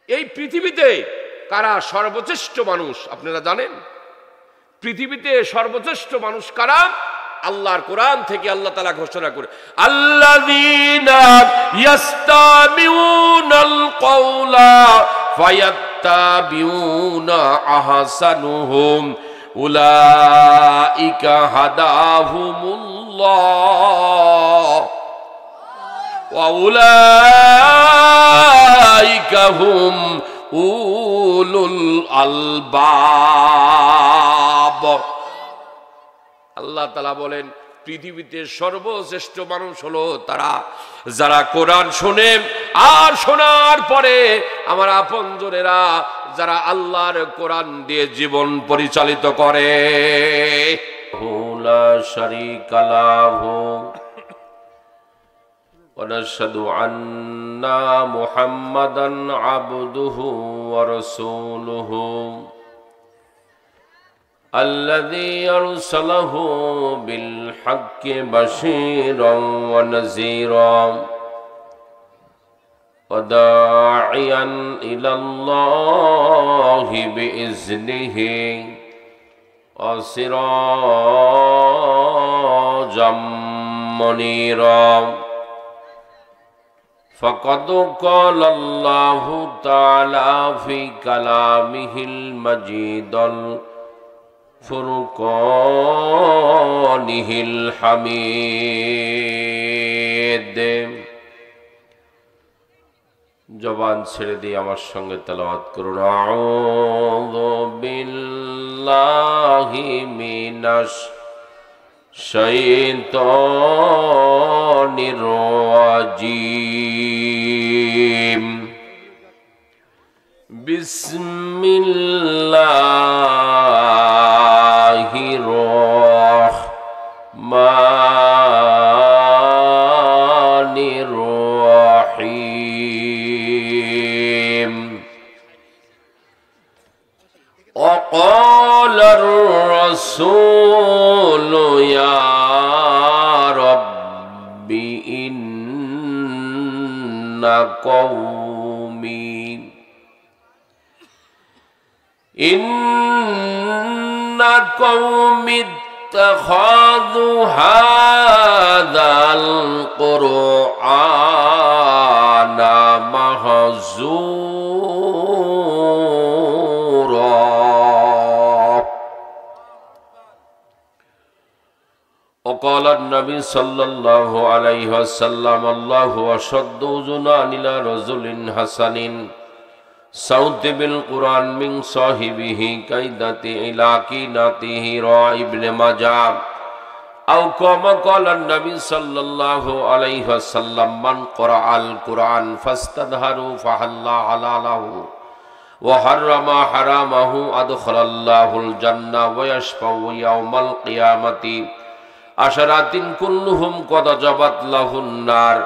এই পৃথিবীতে কারা সর্বশ্রেষ্ঠ মানুষ আপনারা জানেন? পৃথিবীতে সর্বশ্রেষ্ঠ মানুষ কারা? আল্লাহর কোরআন থেকে আল্লাহ তাআলা ঘোষণা করে, আল্লাযীনা ইয়াস্তামিউনাল কওলা ফায়াত্তাবিউনা আহসানুহুম উলাইকা হাদাহুমুল্লাহ ওয়া উলাইকা হুম উলুল আলবাব। আল্লাহ তাআলা বলেন পৃথিবীতে সর্বশ্রেষ্ঠ মানুষ হলো তারা যারা কোরআন শোনে আর শোনার পরে আমার আপনজনেরা যারা আল্লাহর কোরআন দিয়ে জীবন পরিচালিত করে। লা শারীকা লাহু ওয়া নাশহাদু আন্না মুহাম্মাদান আবদুহু ওয়া রাসূলুহু الذي أرسله بالحق بشيرا ونذيرا وداعيا إلى الله بإذنه وسراجا منيرا فقد قال الله تعالى في كلامه المجيد ফুরকানিহিল হামিদ। জবান ছেড়ে দিয়ে আমার সঙ্গে তেলাওয়াত করুন, আউযু বিল্লাহি মিনাশ শাইতানির রাজীম। বিসমিল্লাহির রহমানির রহিম। وقال الرسول يا رب إن قومي اتخذوا هذا القرآن مهجورا وقال النبي صلى الله عليه وسلم الله أشد أذنا إلى رجل حسن صوت بالقرآن من صاحبه كيدة إلى كينته رواه ابن ماجه أو كما قال النبي صلى الله عليه وسلم من قرأ القرآن فاستظهروا فحل حلاله وحرم حرامه أدخل الله الجنة ويشفع يوم القيامة عشرات كلهم قد جبت له النار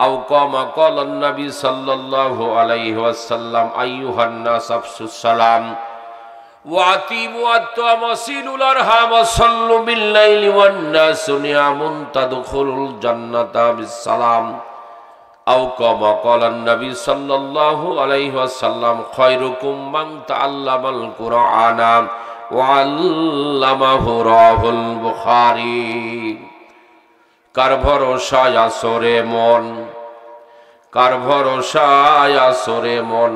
أو كما قال النبي صلى الله عليه وسلم أيها الناس أفشوا السلام وأطيعوا الطعام وصلوا الأرحام وصلوا بالليل والناس نيام تدخلوا الجنة بالسلام أو كما قال النبي صلى الله عليه وسلم خيركم من تعلم القرآن وعلمه رواه البخاري। কার ভরসায় আসরে মন, কার ভরসায় আসরে মন,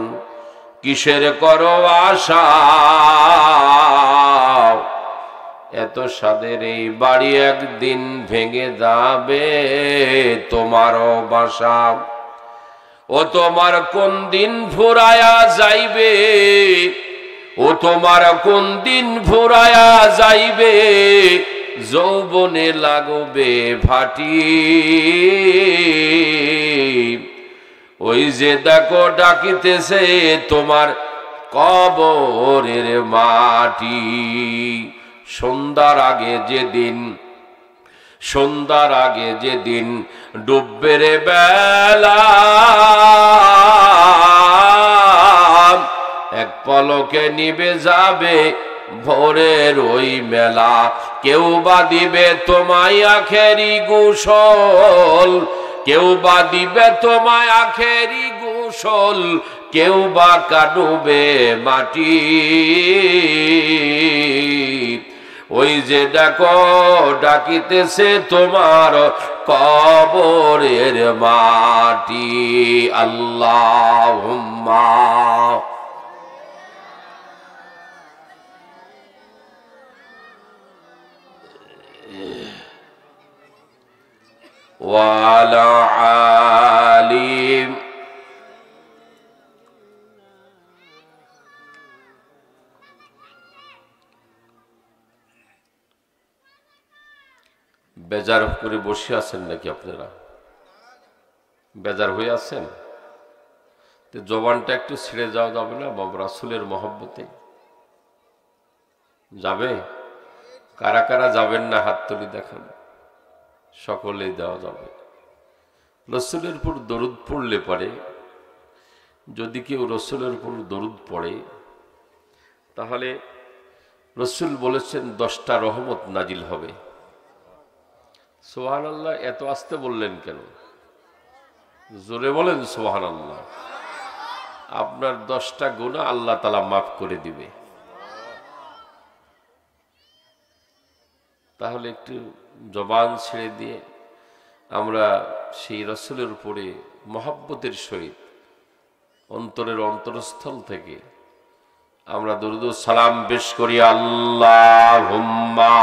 কিসের করো আশা? এত সাদের এই বাড়ি একদিন ভেঙে যাবে তোমারও বাসা। ও তোমার কোন দিন ফুরায়া যাইবে, ও তোমার কোন দিন ফুরায়া যাইবে, যৌবনে লাগবে ভাটি। ওই যে দেখো ডাকিতেছে তোমার কবরের মাটি। সন্ধ্যার আগে যেদিন, সন্ধ্যার আগে যেদিন ডুববে রে বেলা, এক পলকে নিবে যাবে ভোরের ওই মেলা। কেউ বা দিবে তোমায় আখেরি গোসল, কেউ বা দিবে তোমায় আখেরি গোসল, কেউ বা কাডুবে মাটি, ওই যে ডাকো ডাকিতেছে তোমার কবরের মাটি। আল্লাহুম্মা ওয়া আলা আলি বেজার করে বসে আছেন নাকি আপনারা? বেজার হয়ে আছেন? তো জবানটা একটু ছেড়ে যাওয়া যাবে না বাবা রাসূলের মহব্বতে? যাবে? কারা কারা যাবেন না হাত তুলে দেখান। সকলেই দেওয়া যাবে। রাসূলের উপর দরুদ পড়লে পারে, যদি কেউ রাসূলের উপর দরুদ পড়ে তাহলে রাসূল বলেছেন 10টা রহমত নাজিল হবে। সুবহানাল্লাহ। এত আস্তে বললেন কেন? জোরে বলেন সুবহানাল্লাহ। আপনার 10টা গুনাহ আল্লাহ তাআলা মাফ করে দিবে। তাহলে একটু জবান ছেড়ে দিয়ে আমরা সেই রাসূলের উপরে মহব্বতের সহিত অন্তরের অন্তরস্থল থেকে আমরা দরুদ ও সালাম পেশ করি। আল্লাহুম্মা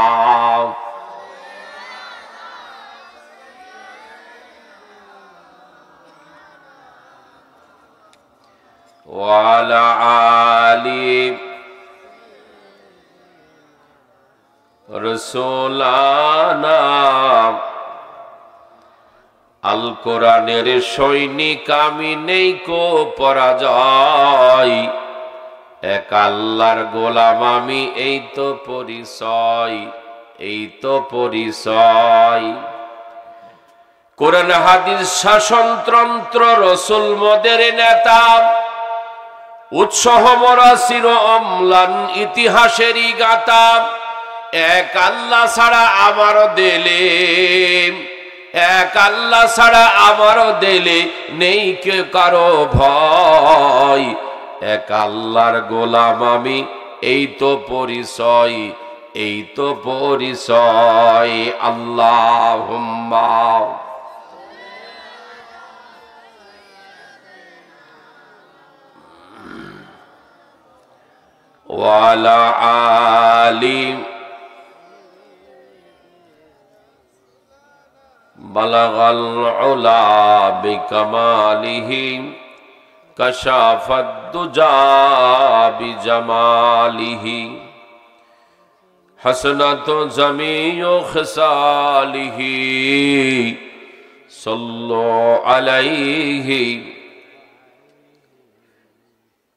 ওয়া আলা আলি রাসূলানা। আল কোরআনের সৈনিক আমি, নেই কো পরাজয়, এক আল্লাহর গোলাম আমি, এই তো পরিচয়, এই তো পরিচয়। কোরআন হাদিস শাসনতন্ত্র রাসূল মোদের নেতা, উৎসাহ মরা চির অম্লান ইতিহাসেরই গাথা। এক আল্লাহ ছাড়া আমার দেলে, এক আল্লাহ ছাড়া আমার দেলে নেই কে কারো ভয়, এক আল্লাহর গোলাম আমি, এই তো পরিচয়, এই তো পরিচয়। আল্লাহুম্মা ওয়া আলা আলি বালাগাল উলা বিকামালিহি কাশাফাদ দুজা বিজামালিহি হাসনাতু জামিউ খিসালিহি সাল্লু আলাইহি।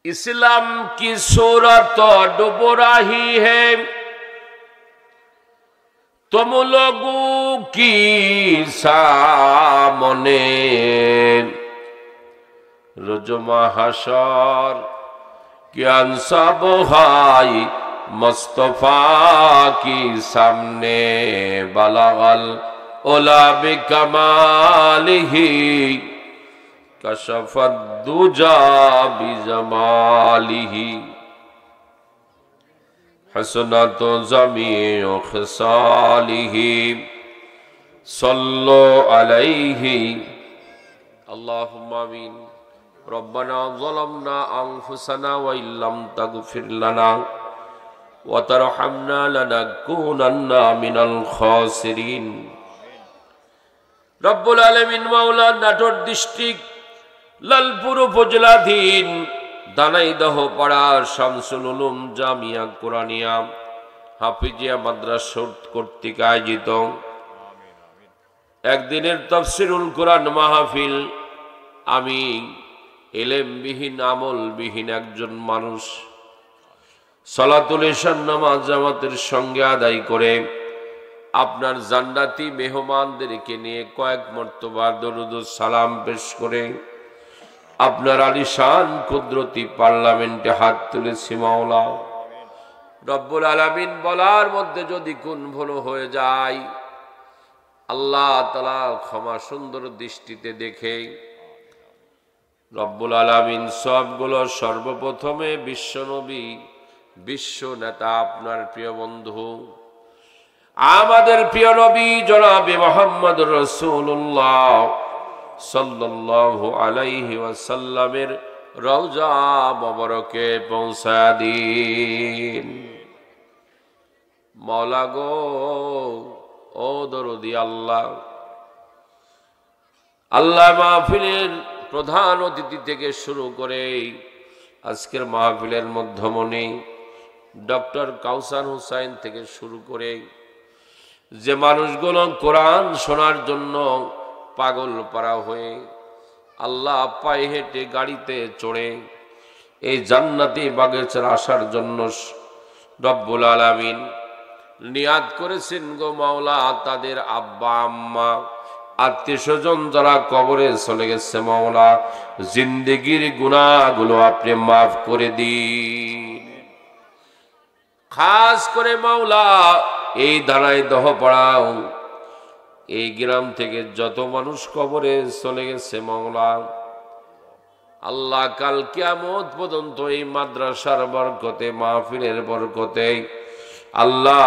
इस्लाम की सूरत डूब रही है, तुम लोगों की सामने, रोज महशर की अंसाब हाय मुस्तफा की सामने, बलगल उला बिकमालिही कशफद दुजा बिजमालिही हसनतु जमीउ खिसालिही सल्लु अलैहि। अल्लाहुम्मा आमीन। रब्बना ज़लमना अनफुसना व इल्लम तगफिर लना व तरहमना लनकुनन्ना मिनल खासिरिन। रब्बुल आलमीन माওলা नाটোर डिस्ट्रिक्ट लालपुर उपजেলাধীন দানাইদহ পাড়ার শামসুল উলুম জামিয়া কুরআনিয়া হাফিজিয়া মাদ্রাসা কর্তৃক আয়োজিত একদিনের তাফসীরুল কুরআন মাহফিল। আমি ইলমবিহীন আমলবিহীন একজন মানুষ, সালাতুল ইশার নামাজ জামাতের সঙ্গে আদায় করে আপনার জান্নাতি মেহমানদেরকে নিয়ে কয়েক মর্তবা দরুদ ও সালাম পেশ করে আপনার আলিশান কুদরতি পার্লামেন্টে হাত তুলেছি। মাওলা রব্বুল আলামিন বলার মধ্যে যদি কোন ভুল হয়ে যায় আল্লাহ তাআলা ক্ষমা সুন্দর দৃষ্টিতে দেখে রব্বুল আলামিন সবগুলো সর্বপ্রথমে বিশ্বনবী, বিশ্ব নেতা, আপনার প্রিয় বন্ধু, আমাদের প্রিয় নবী জনাবে মুহাম্মদ রাসূলুল্লাহ সাল্লাল্লাহু আলাইহি ওয়াসাল্লামের রওজা মোবারকে পৌঁছা দিন। মাওলা গো, ও দরদি আল্লাহ, আল্লাহ মাহফিলের প্রধান অতিথি থেকে শুরু করে আজকের মাহফিলের মধ্যমণি ডক্টর কাউসার হোসাইন থেকে শুরু করে যে মানুষগুলো কোরআন শোনার জন্য পাগল পারা হয়ে আল্লাহ পায়ে হেঁটে গাড়িতে চড়ে এই জান্নাতি বাগিচার আসার জন্য রব্বুল আলামিন নিয়াত করেছেন গো মাওলা, তাদের আব্বা আম্মা আত্মীয় স্বজন যারা কবরে চলে গেছে মাওলা, জিন্দেগির গুনাহগুলো আপনি মাফ করে দিন। খাস করে মাওলা এই ধারায় দহ পড়াও এই গ্রাম থেকে যত মানুষ কবরে চলে গেছে মাওলা, আল্লাহ কাল কিয়ামত পর্যন্ত এই মাদ্রাসার বরকতে, মাহফিলের বরকতে আল্লাহ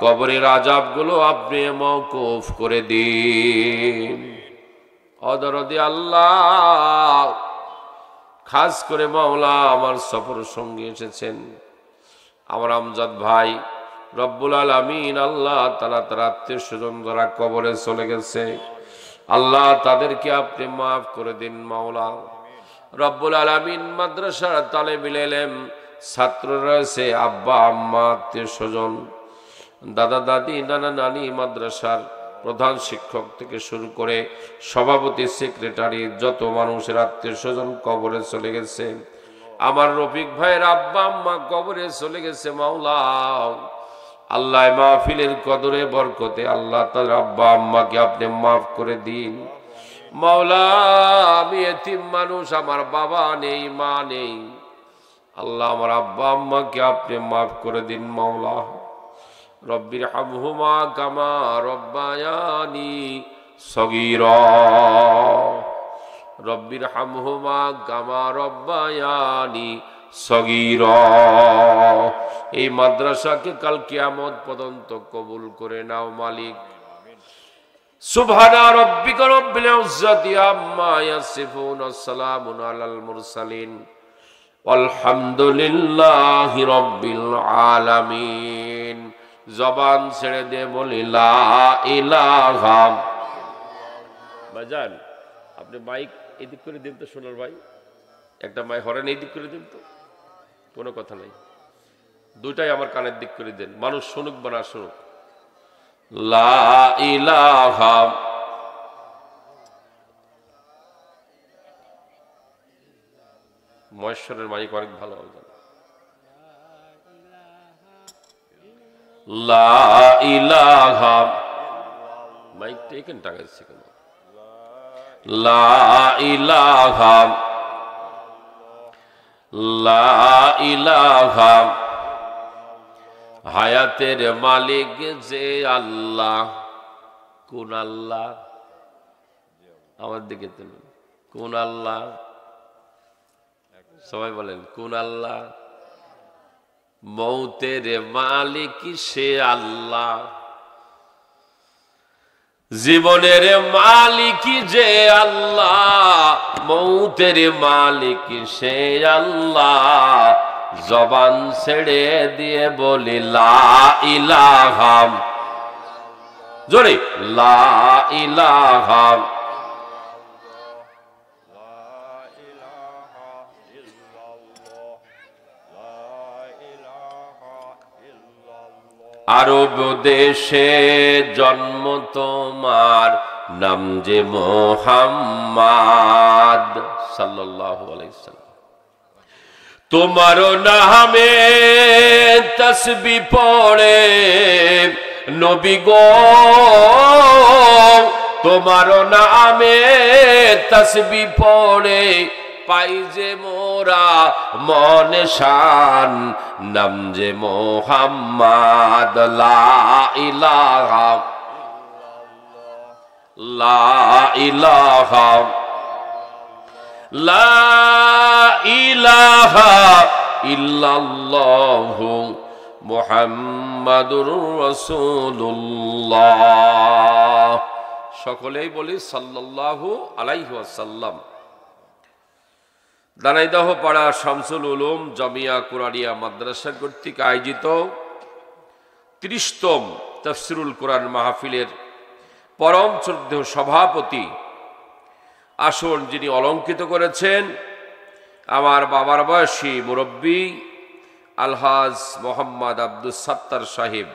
কবরের আযাবগুলো আপনি মওকুফ করে দিন। অদরদি আল্লাহ, খাস করে মাওলা আমার সফর সঙ্গী এসেছেন আমার আমজাদ ভাই, রব্বুল আলামিন আল্লাহ তাআলা তার আত্মীয় স্বজন যারা কবরে চলে গেছে আল্লাহ তাদেরকে আপনি মাফ করে দিন মাওলা। রব্বুল আলামিন মাদ্রাসার তালেবুল ইলম ছাত্র রয়েছে, আব্বা আম্মা আত্মীয় স্বজন, দাদা দাদি নানা নানি, মাদ্রাসার প্রধান শিক্ষক থেকে শুরু করে সভাপতি, সেক্রেটারি, যত মানুষের আত্মীয় স্বজন কবরে চলে গেছে, আমার রফিক ভাইয়ের আব্বা আম্মা কবরে চলে গেছে মাওলা, আল্লাহ মাহফিলের কদরে বরকতে আল্লাহ তার আব্বা আম্মাকে আপনি মাফ করে দিন মাওলা। আমি এতিম মানুষ, আমার বাবা নেই, মা নেই, আল্লাহ আমার আব্বা আম্মাকে আপনি মাফ করে দিন মাওলা। রব্বির হামহুমা কামা রব্বায়ানি সগীরা, রব্বির হামহুমা কামা রব্বায়ানি সগীরা। এই মাদ্রাসাকে কাল কিয়ামত পর্যন্ত কবুল করে নাও মালিক। সুবহানা রাব্বিকা রাব্বিল ইজ্জাতি আম্মা ইয়াসিফুন, আসসালামুন আলাল মুরসালিন, আলহামদুলিল্লাহি রাব্বিল আলামিন। জবান ছেড়ে দে বলি লা ইলাহা। ভাইজান আপনি মাইক এদিক করে দিন তো, সোনার ভাই একটা মাইক হরেন এই দিক করে দিন তো, কোনো কথা নাই, দুইটাই আমার কানের দিক করে দেন, মানুষ শুনুক বা না শুনুক। লা ইলাহা মহেশ্বরের মাইক অনেক ভালো হবে। লা ইলাহা, মাইকটা এখানে টাঙাইছে কেন? লা ইলাহা, লা ইলাহা, হায়াতের মালিক যে আল্লাহ। কোন আল্লাহ? আমার দিকে তুলুন, কোন আল্লাহ? সবাই বলেন কোন আল্লাহ? মৌতের মালিক সে আল্লাহ, জীবনের মালিক যে আল্লাহ, মৌতের মালিক সে আল্লাহ। জবান ছেড়ে দিয়ে বলি লা ইলাহা, জোরে লা ইলাহা। আরব দেশে জন্ম তোমার, নাম যে মুহাম্মদ সাল্লাল্লাহু আলাইহি ওয়াসাল্লাম। তোমার নামে তাসবিহ পড়ে নবী গো, তোমার নামে তাসবিহ পড়ে পাই যে মোরা মনে শান, নাম যে মুহাম্মদ। লা ইলাহা, লা ইলাহা, লা ইলাহা ইল্লাল্লাহু মুহাম্মাদুর রাসূলুল্লাহ। সকলেই বলি সাল্লাল্লাহু আলাইহি ওয়াসাল্লাম। দানাইদহ পাড়া শামসুল উলুম জামিয়া কুরআনিয়া মাদ্রাসা কর্তৃক আয়োজিত ৩০তম তাফসিরুল কোরআন মাহফিলের পরম শ্রদ্ধেয় সভাপতি আসন যিনি অলঙ্কৃত করেছেন, আমার বাবার বয়সী মুরব্বী আলহাজ মোহাম্মদ আব্দুস সাত্তার সাহেব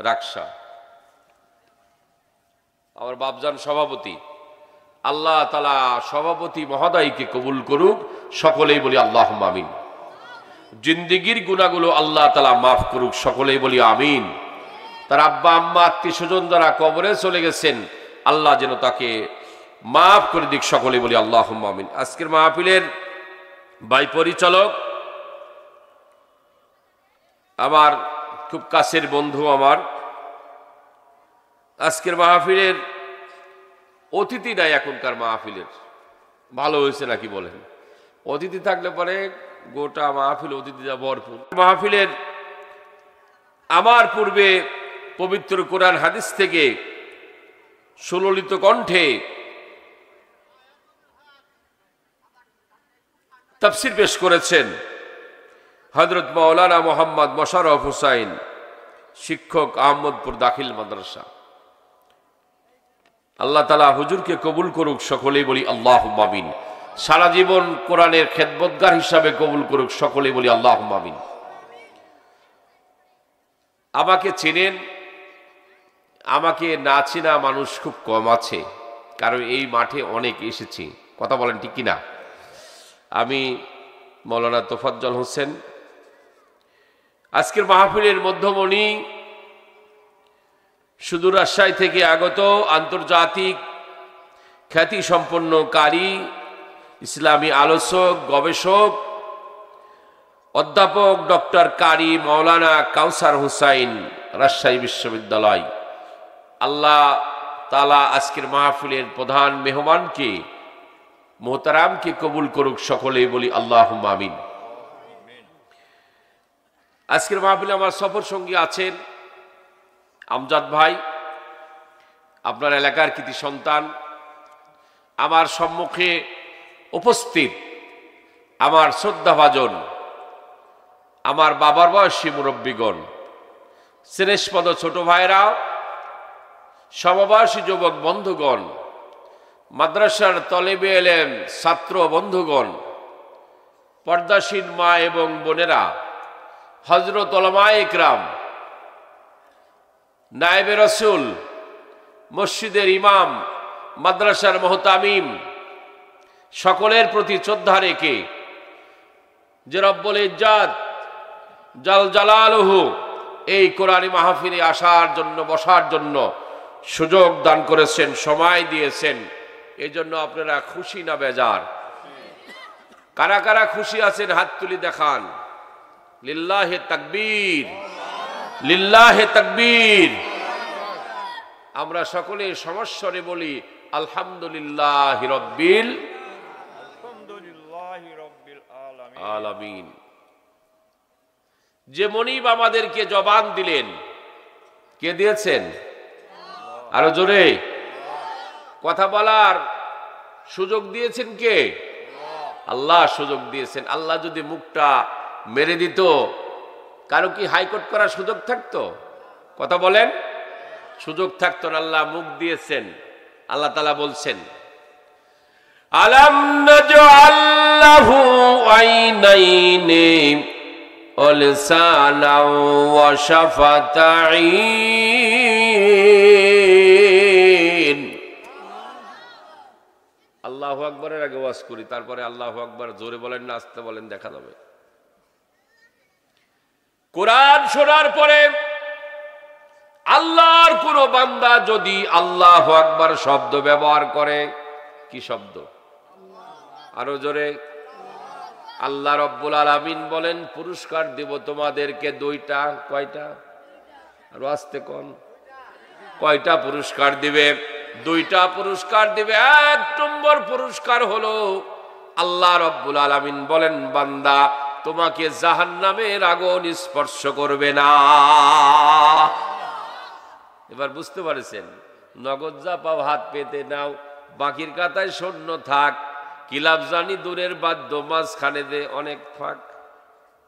রাকসা, আমার বাপজান সভাপতি। আল্লাহ তাআলা সভাপতি মহোদয়কে কবুল করুক, সকলেই বলি আল্লাহুম্মা আমিন। জিন্দেগির গুনাহগুলো আল্লাহ তাআলা মাফ করুক, সকলেই বলি আমিন। তার আব্বা আম্মা আত্মীয় স্বজন যারা কবরে চলে গেছেন, আল্লাহ যেন তাকে মাফ করে দিক, সকলেই বলি আল্লাহুম্মা আমিন। আজকের মাহফিলের ভাই পরিচালক, আমার খুব কাছের বন্ধু, আমার আজকের মাহফিলের অতিথি নাই। এখনকার মাহফিলের ভালো হয়েছে নাকি বলেন? অতিথি থাকলে পরে গোটা মাহফিল অতিথিরা ভরপুর। মাহফিলের আমার পূর্বে পবিত্র কোরআন হাদিস থেকে সুললিত কণ্ঠে তাফসীর পেশ করেছেন হযরত মাওলানা মোহাম্মদ মোশাররফ হোসাইন, শিক্ষক, আহমদপুর দাখিল মাদ্রাসা। আল্লাহ তাআলা হুজুরকে কবুল করুক, সকলেই বলি আল্লাহুম্মা আমিন। সারা জীবন কোরআনের খেদমতগার হিসাবে কবুল করুক, সকলেই বলি আল্লাহুম্মা আমিন। আমাকে চেনেন, আমাকে না চেনা মানুষ খুব কম আছে, কারণ এই মাঠে অনেক এসেছি। কথা বলেন ঠিক কিনা? আমি মৌলানা তোফাজ্জল হোসেন, আজকের মাহফিলের মধ্যমণি, সুদূর রাজশাহী থেকে আগত আন্তর্জাতিক খ্যাতিসম্পন্ন কারি, ইসলামী আলোচক, গবেষক, অধ্যাপক ডক্টর কারি মাওলানা কাউসার হুসাইন, রাজশাহী বিশ্ববিদ্যালয়। আল্লাহ তাআলা আজকের মাহফিলের প্রধান মেহমানকে, মোহতারামকে কবুল করুক, সকলেই বলি আল্লাহুম্মা আমিন। আজকের মাহফিলে আমার সফর সঙ্গী আছেন আমজাদ ভাই, আপনার এলাকার কৃতি সন্তান। আমার সম্মুখে উপস্থিত আমার শ্রদ্ধাভাজন, আমার বাবার বয়সী মুরব্বীগণ, শ্রেষ্ঠপদ ছোট ভাইরা, সমবয়সী যুবক বন্ধুগণ, মাদ্রাসার তলেবে এলেম ছাত্র বন্ধুগণ, পর্দাসীন মা এবং বোনেরা, হযরত উলামায়ে ইকরাম, নায়েবে রাসূল, মসজিদের ইমাম, মাদ্রাসার মুহতামিম, সকলের প্রতি শ্রদ্ধা রেখে যে রব্বুল ইজ্জত জাল জালালুহু এই কোরআনী মাহফিলে আসার জন্য, বসার জন্য সুযোগ দান করেছেন, সময় দিয়েছেন, এই জন্য আপনারা খুশি না বেজার? কারা কারা খুশি আছেন হাত তুলি দেখান। লিল্লাহে তাকবীর, লিল্লাহে তাকবীর। আমরা সকলে সমস্বরে বলি আলহামদুলিল্লাহি রাব্বিল আলামিন। যে মনিব আমাদেরকে জবান দিলেন, কে দিয়েছেন? আরো জোরে কথা বলার সুযোগ দিয়েছেন কে? আল্লাহ সুযোগ দিয়েছেন। আল্লাহ যদি মুখটা মেরে দিত, কারো কি হাইকোর্ট করার সুযোগ থাকতো? কথা বলেন, সুযোগ থাকতো না। আল্লাহ মুখ দিয়েছেন। আল্লাহ তাআলা বলছেন, আলাম নাজআল লাহু আইনাইনি ওয়া লিসানাও ওয়া শাফাতাইন। আল্লাহু আকবারের আগে ওয়াজ করি, তারপরে আল্লাহু আকবার জোরে বলেন না আস্তে বলেন, দেখা যাবে। কোরআন শোনার পরে আল্লাহর কোন বান্দা যদি আল্লাহু আকবার শব্দ ব্যবহার করে, কি শব্দ? আরো জোরে। আল্লাহ রব্বুল আলামিন বলেন, পুরস্কার দেব তোমাদেরকে দুইটা। কয়টা? আরো আস্তে কোন? কয়টা পুরস্কার দিবে? দুইটা পুরস্কার দিবে। এক নম্বর পুরস্কার হলো আল্লাহ রাব্বুল আলামিন বলেন, বান্দা তোমাকে জাহান্নামের আগুন স্পর্শ করবে না। এবার বুঝতে পারছেন, নগদ যা পাও হাত পেতে নাও, বাকির কাতায় শূন্য থাক। কিলাব জানি দূরের বাদ্য, মাঝখানে দে অনেক ফাঁক।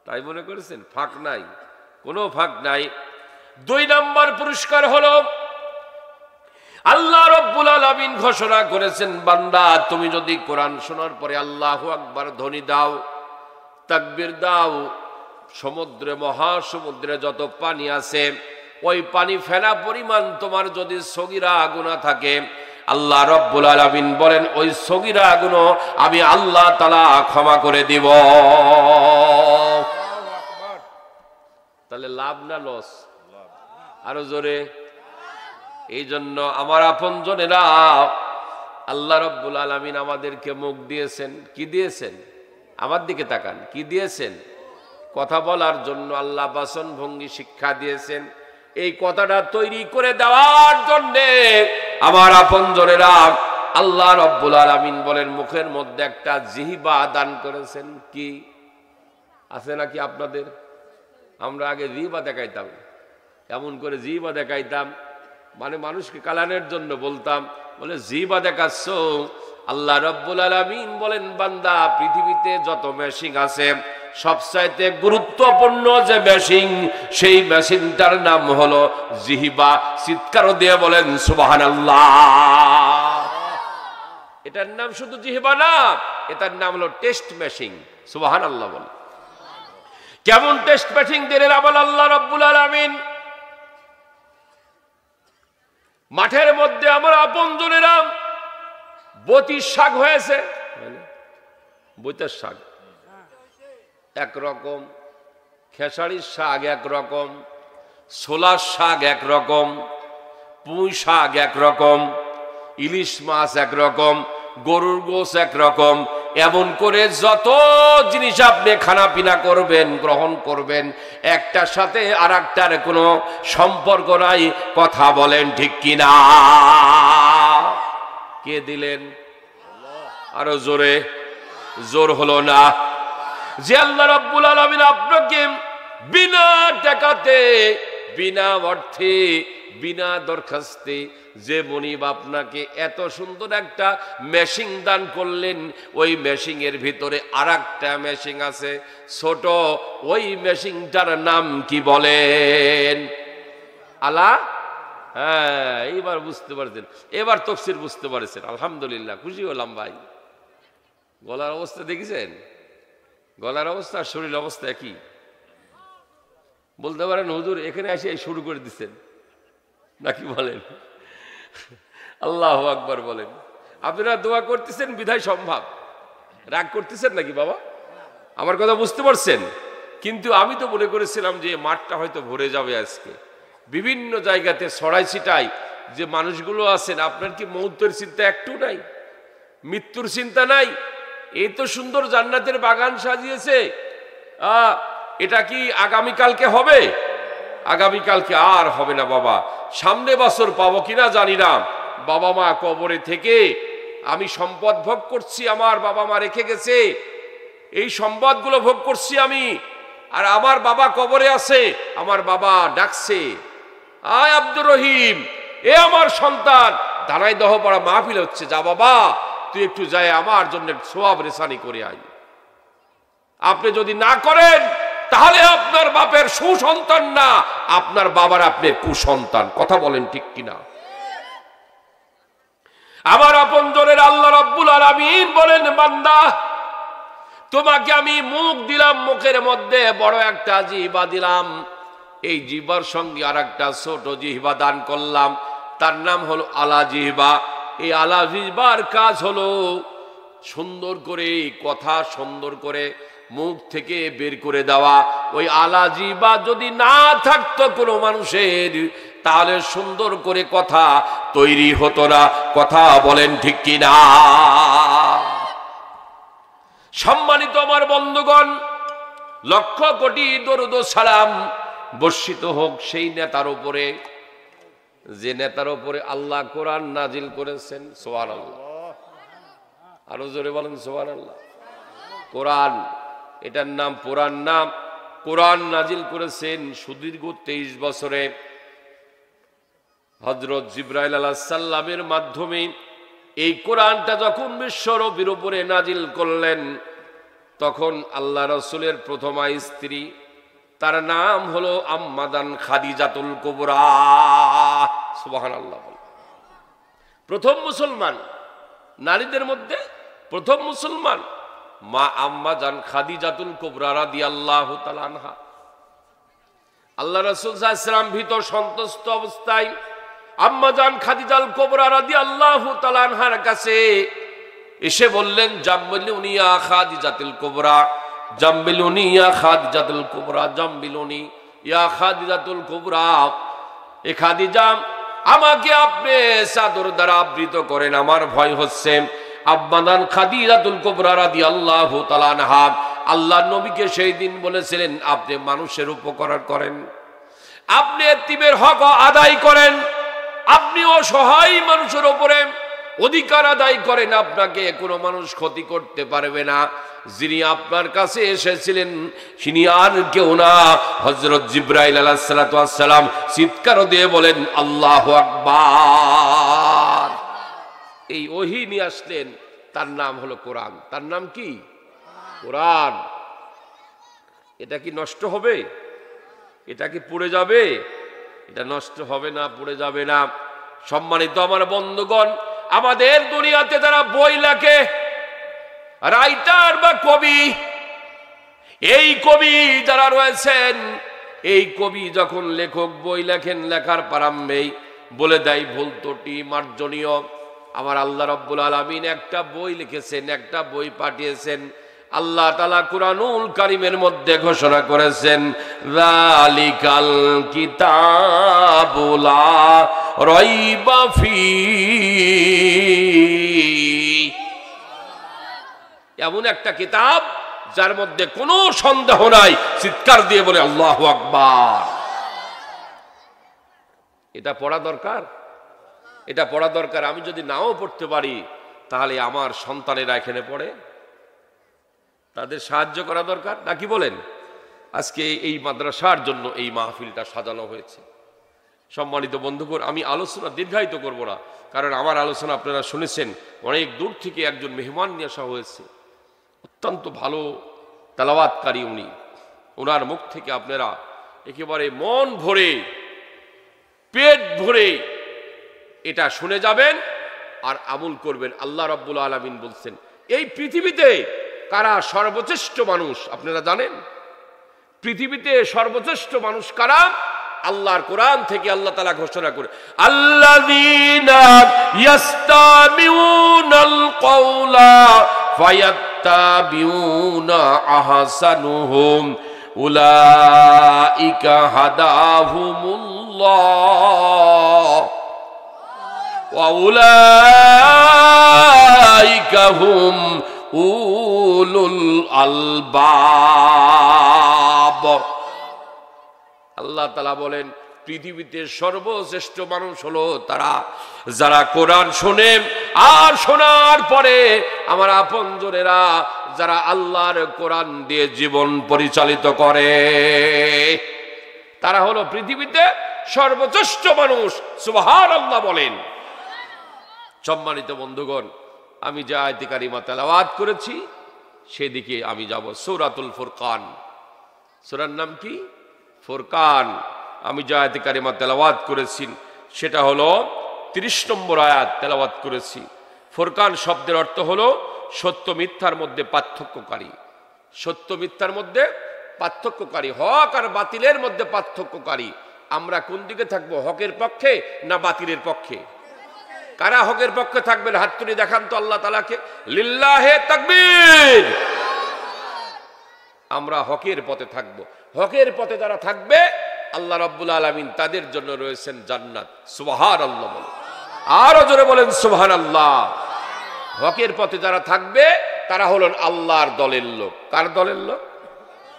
তাই মনে করেছেন ফাঁক নাই? কোনো ফাঁক নাই। 2 নম্বর পুরস্কার হলো আল্লাহ রাব্বুল আলামিন ঘোষণা করেছেন, বান্দা তুমি যদি কোরআন শোনার পরে আল্লাহু আকবার ধ্বনি দাও, তাকবীর দাও, সমুদ্রে মহাসমুদ্রে যত পানি আছে ওই পানি ফেনা পরিমাণ তোমার যদি সগীরা গুনাহ থাকে, আল্লাহ রাব্বুল আলামিন বলেন ওই সগীরা গুনাহ আমি আল্লাহ তাআলা ক্ষমা করে দিব। তাহলে লাভ না লস? আরো জোরে। এই জন্য আমার আপনজনেরা, আল্লাহ রাব্বুল আলামিন আমাদেরকে মুখ দিয়েছেন। কি দিয়েছেন? আমার দিকে তাকান। কি দিয়েছেন? কথা বলার জন্য আল্লাহ বাসন ভঙ্গি শিক্ষা দিয়েছেন। এই কথাটা তৈরি করে দেওয়ার জন্য আমার আপনজনেরা, আল্লাহ রাব্বুল আলামিন বলেন মুখের মধ্যে একটা জিহ্বা দান করেছেন। কি আছে নাকি আপনাদের? আমরা আগে জিহ্বা দেখাইতাম, এমন করে জিহ্বা দেখাইতাম, মানে মানুষকে কালানের জন্য বলতাম, বলে জিহ্বা দেখাচ্ছ। আল্লাহ রাব্বুল আলামিন বলেন, বান্দা পৃথিবীতে যত মেশিন আছে সবচাইতে গুরুত্বপূর্ণ যে মেশিন, সেই মেশিনটার নাম হলো জিহ্বা। চিৎকার দিয়ে বলেন সুবহানাল্লাহ। এটার নাম শুধু জিহ্বা না, এটার নাম হলো টেস্ট মেশিন। সুবহানাল্লাহ বলেন। কেমন টেস্ট মেশিন দিলেন আবার আল্লাহ রাব্বুল আলামিন? মাঠের মধ্যে আমার আপনজনেরা বতির শাক হয়েছে, বইতের শাক একরকম, খেসারির শাক একরকম, ছোলার শাক একরকম, পুঁই শাক একরকম, ইলিশ মাছ একরকম, গরুর গোশ একরকম। এমন করে যত জিনিস আপনি খানা পিনা করবেন, গ্রহণ করবেন, একটার সাথে আর একটার কোনো সম্পর্ক নাই। কথা বলেন ঠিক কিনা? কে দিলেন? আরো জোরে। জোর হলো না? যে আল্লাহ রাব্বুল আলামিন আপনাকে বিনা টাকাতে, বিনা অর্থে, বিনা দরখাস্তে, যে মনিব আপনাকে এত সুন্দর একটা মেশিন দান করলেন, ওই মেশিনের ভিতরে আর একটা মেশিন আছে ছোট। ওই মেশিনটার নাম কি বলেন? আলা। হ্যাঁ, এইবার বুঝতে পারছেন, এবার তাফসীর বুঝতে পারছেন। আলহামদুলিল্লাহ, খুশি হলাম ভাই। গলার অবস্থা দেখেছেন? গলার অবস্থা আর শরীর অবস্থা একই। বলতে পারেন হুজুর এখানে এসে শুরু করে দিচ্ছেন নাকি বলেন? আল্লাহু আকবার বলেন। আপনারা দোয়া করতেছেন বিধায় সম্ভব। রাগ করতেছেন নাকি বাবা? আমার কথা বুঝতে পারছেন? কিন্তু আমি তো মনে করেছিলাম যে মাঠটা হয়তো ভরে যাবে আজকে। বিভিন্ন জায়গাতে ছড়াই ছিটাই যে মানুষগুলো আছেন, আপনার কি মৌতের চিন্তা একটু নাই? মৃত্যুর চিন্তা নাই? এই তো সুন্দর জান্নাতের বাগান সাজিয়েছে, এটা কি আগামীকালকে হবে? আগামীকালকে আর হবে না বাবা। সামনে বছর পাবো কিনা জানি না। বাবা মা কবরে থেকে আমি সম্পদ ভোগ করছি, আমার বাবা মা রেখে গেছে, এই সম্পদগুলো ভোগ করছি আমি। আর আমার বাবা কবরে আছে, আমার বাবা ডাকছে, আয় আব্দুর রহিম, এ আমার সন্তান। দানাই দহ পড়া মাহফিল হচ্ছে, যা বাবা তুই একটু যায় আমার জন্য সোয়াব রেসানি করে আয়। আপনি যদি না করেন তাহলে আপনার বাপের সুসন্তান না, আপনার বাবার আপনি কুসন্তান। কথা বলেন ঠিক কিনা? আমার আপনজনের আল্লাহ রাব্বুল আলামিন বলেন, বান্দা তোমাকে আমি মুখ দিলাম, মুখের মধ্যে বড় একটা জিহ্বা দিলাম, এই জিহ্বার সঙ্গে আর একটা ছোট জিহ্বা দান করলাম, তার নাম হলো আলা জিহ্বা। এই আলা জিহ্বার কাজ হলো সুন্দর করে কথা, সুন্দর করে মুখ থেকে বের করে দেওয়া। ওই আলা জিহ্বা যদি না থাকতো কোনো মানুষের, তাহলে সুন্দর করে কথা তৈরি হতো না। কথা বলেন ঠিক কিনা? সম্মানিত আমার বন্ধুগণ, লক্ষ কোটি দরুদ ও সালাম বর্ষিত হোক সেই নেতার উপরে, যে নেতার উপরে আল্লাহ কোরআন নাজিল করেছেন। সুবহানাল্লাহ। আরো জোরে বলেন সুবহানাল্লাহ। কোরআন, এটার নাম পুরাণ নাম। কোরআন নাজিল করেছেন সুদীর্ঘ 23 বছরে হযরত জিবরাইল আলাইহিস সালামের মাধ্যমে। এই কোরআনটা যখন বিশ্বনবীর উপরে নাজিল করলেন, তখন আল্লাহ রাসূলের প্রথমা স্ত্রী, তার নাম হলো আম্মাদান খাদিজাতুল কুবরা। সুবহানাল্লাহ। প্রথম মুসলমান নারীদের মধ্যে প্রথম মুসলমান মা আম্মাজান খাদিজাতুল কুবরা রাদিয়াল্লাহু তাআলা আনহা। আল্লাহ রাসূল সাল্লাল্লাহু আলাইহি ওয়াসাল্লাম ভীত সন্ত্রস্ত অবস্থায় আম্মাজান খাদিজাতুল কুবরা রাদিয়াল্লাহু তাআলা আনহার কাছে এসে বললেন, জাম্বিলুনি ইয়া খাদিজাতুল কুবরা, জাম্বিলুনি ইয়া খাদিজাতুল কুবরা, জাম্বিলুনি ইয়া খাদিজাতুল কুবরা। এ খাদিজা, আমাকে আপনি চাদর দ্বারা আবৃত করেন, আমার ভয় হচ্ছে। আম্মাদান খাদিজাতুল কুবরা রাদিয়াল্লাহু তাআলা আনহা আল্লাহর নবীকে সেই দিন বলেছিলেন, আপনি মানুষের উপকার করেন, আপনি এতিমের হক আদায় করেন, আপনি অসহায় মানুষের উপরে অধিকার আদায় করেন, আপনাকে কোনো মানুষ ক্ষতি করতে পারবে না। যিনি আপনার কাছে এসেছিলেন তিনি আর কেউ না, হযরত জিবরাইল আলাইহিস সালাতু ওয়াস সালাম। চিৎকার দিয়ে বলেন আল্লাহু আকবার। এই ওহী নিয়ে আসলেন, তার নাম হলো কোরআন। তার নাম কি? কোরআন। এটা কি নষ্ট হবে? এটা কি পুড়ে যাবে? এটা নষ্ট হবে না, পুড়ে যাবে না। সম্মানিত আমার বন্ধুগণ, আমাদের দুনিয়াতে যারা বই লেখে, রাইটার বা কবি, এই কবি যারা রয়েছেন, এই কবি যখন লেখক বই লেখেন, লেখার প্রারম্ভেই বলে দেয় ভুল ত্রুটি মার্জনীয়। আমার আল্লাহ রাব্বুল আলামিন একটা বই লিখেছেন, একটা বই পাঠিয়েছেন। আল্লাহ তাআলা কুরআনুল কারীমের মধ্যে ঘোষণা করেছেন, যালিকাল কিতাবু লা রাইবা ফীহি। এমন একটা কিতাব যার মধ্যে কোনো সন্দেহ নাই। চিৎকার দিয়ে বলে আল্লাহু আকবার। এটা পড়া দরকার, এটা পড়া দরকার। আমি যদি নাও পড়তে পারি, তাহলে আমার সন্তানেরা এখানে পড়ে, তাদের সাহায্য করা দরকার, নাকি বলেন? আজকে এই মাদ্রাসার জন্য এই মাহফিলটা সাজানো হয়েছে। সম্মানিত বন্ধুগণ, আমি আলোচনা দীর্ঘায়িত করব না, কারণ আমার আলোচনা আপনারা শুনেছেন। অনেক দূর থেকে একজন মেহমান নিয়ে আসা হয়েছে, অত্যন্ত ভালো তেলাওয়াতকারী উনি। ওনার মুখ থেকে আপনারা একেবারে মন ভরে, পেট ভরে এটা শুনে যাবেন আর আমল করবেন। আল্লাহ রাব্বুল আলামিন বলছেন, এই পৃথিবীতে কারা সর্বশ্রেষ্ঠ মানুষ আপনারা জানেন? পৃথিবীতে সর্বশ্রেষ্ঠ মানুষ কারা? আল্লাহর কোরআন থেকে আল্লাহ তাআলা ঘোষণা করে, আল্লাযীনা ইয়াস্তামিউনাল কওলা ফায়াত্তাবিউনা আহসানুহুম উলাইকা হাদাহুমুল্লাহ ওয়া উলাইকা হুম উলুল আলবাব। আল্লাহ তাআলা বলেন, পৃথিবীতে সর্বশ্রেষ্ঠ মানুষ হলো তারা যারা কোরআন শোনে, আর শোনার পরে আমার আপনজনেরা যারা আল্লাহর কোরআন দিয়ে জীবন পরিচালিত করে, তারা হলো পৃথিবীতে সর্বশ্রেষ্ঠ মানুষ। সুবহানাল্লাহ বলেন। সম্মানিত বন্ধুগণ, আমি যে আয়াতে কারিমা তেলাওয়াত করেছি সেদিকে আমি যাব। সূরাতুল ফুরকান, সূরার নাম কি? ফুরকান। আমি যে আয়াতে কারিমা তেলাওয়াত করেছি সেটা হলো 30 নম্বর আয়াত তেলাওয়াত করেছি। ফুরকান শব্দের অর্থ হলো সত্য মিথ্যার মধ্যে পার্থক্যকারী। সত্য মিথ্যার মধ্যে পার্থক্যকারী, হক আর বাতিলের মধ্যে পার্থক্যকারী। আমরা কোন দিকে থাকবো, হকের পক্ষে না বাতিলের পক্ষে? কারা হকের পক্ষে থাকবেন হাত তুলে দেখান তো আল্লাহ তাআলাকে। লিল্লাহে তাকবীর। আমরা হকের পথে থাকবো। হকের পথে যারা থাকবে আল্লাহ রাব্বুল আলামিন তাদের জন্য রয়েছেন জান্নাত। সুবহানাল্লাহ বলেন, আরো জোরে বলেন সুবহানাল্লাহ। হকের পথে যারা থাকবে তারা হলেন আল্লাহর দলের লোক। কার দলের লোক?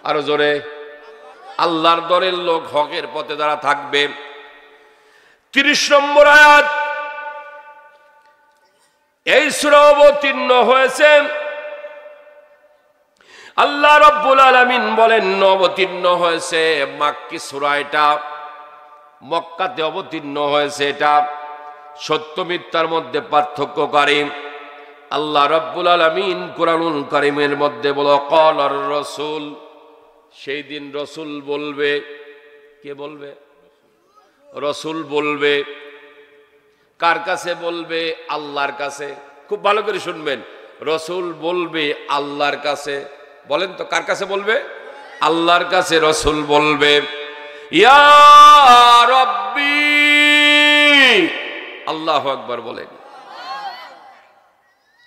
আরো জোরে। আল্লাহর দলের লোক, হকের পথে যারা থাকবে। 30 নম্বর আয়াত এই সূরা অবতীর্ণ হয়েছে আল্লাহ রাব্বুল আলামিন বলেন অবতীর্ণ হয়েছে মাক্কি সূরা, এটা মক্কাতে অবতীর্ণ হয়েছে, এটা সত্য মিথ্যার মধ্যে পার্থক্যকারী। আল্লাহ রাব্বুল আলামিন কুরআনুল কারীমের মধ্যে বলে ক্বালার রাসূল, সেই দিন রাসূল বলবে। কে বলবে? রাসূল বলবে। কার কাছে বলবে? আল্লাহর কাছে। খুব ভালো করে শুনবেন, রাসূল বলবে আল্লাহর কাছে। বলেন তো কার কাছে বলবে? আল্লাহর কাছে রাসূল বলবে ইয়া রাব্বি, আল্লাহু আকবার বলেন,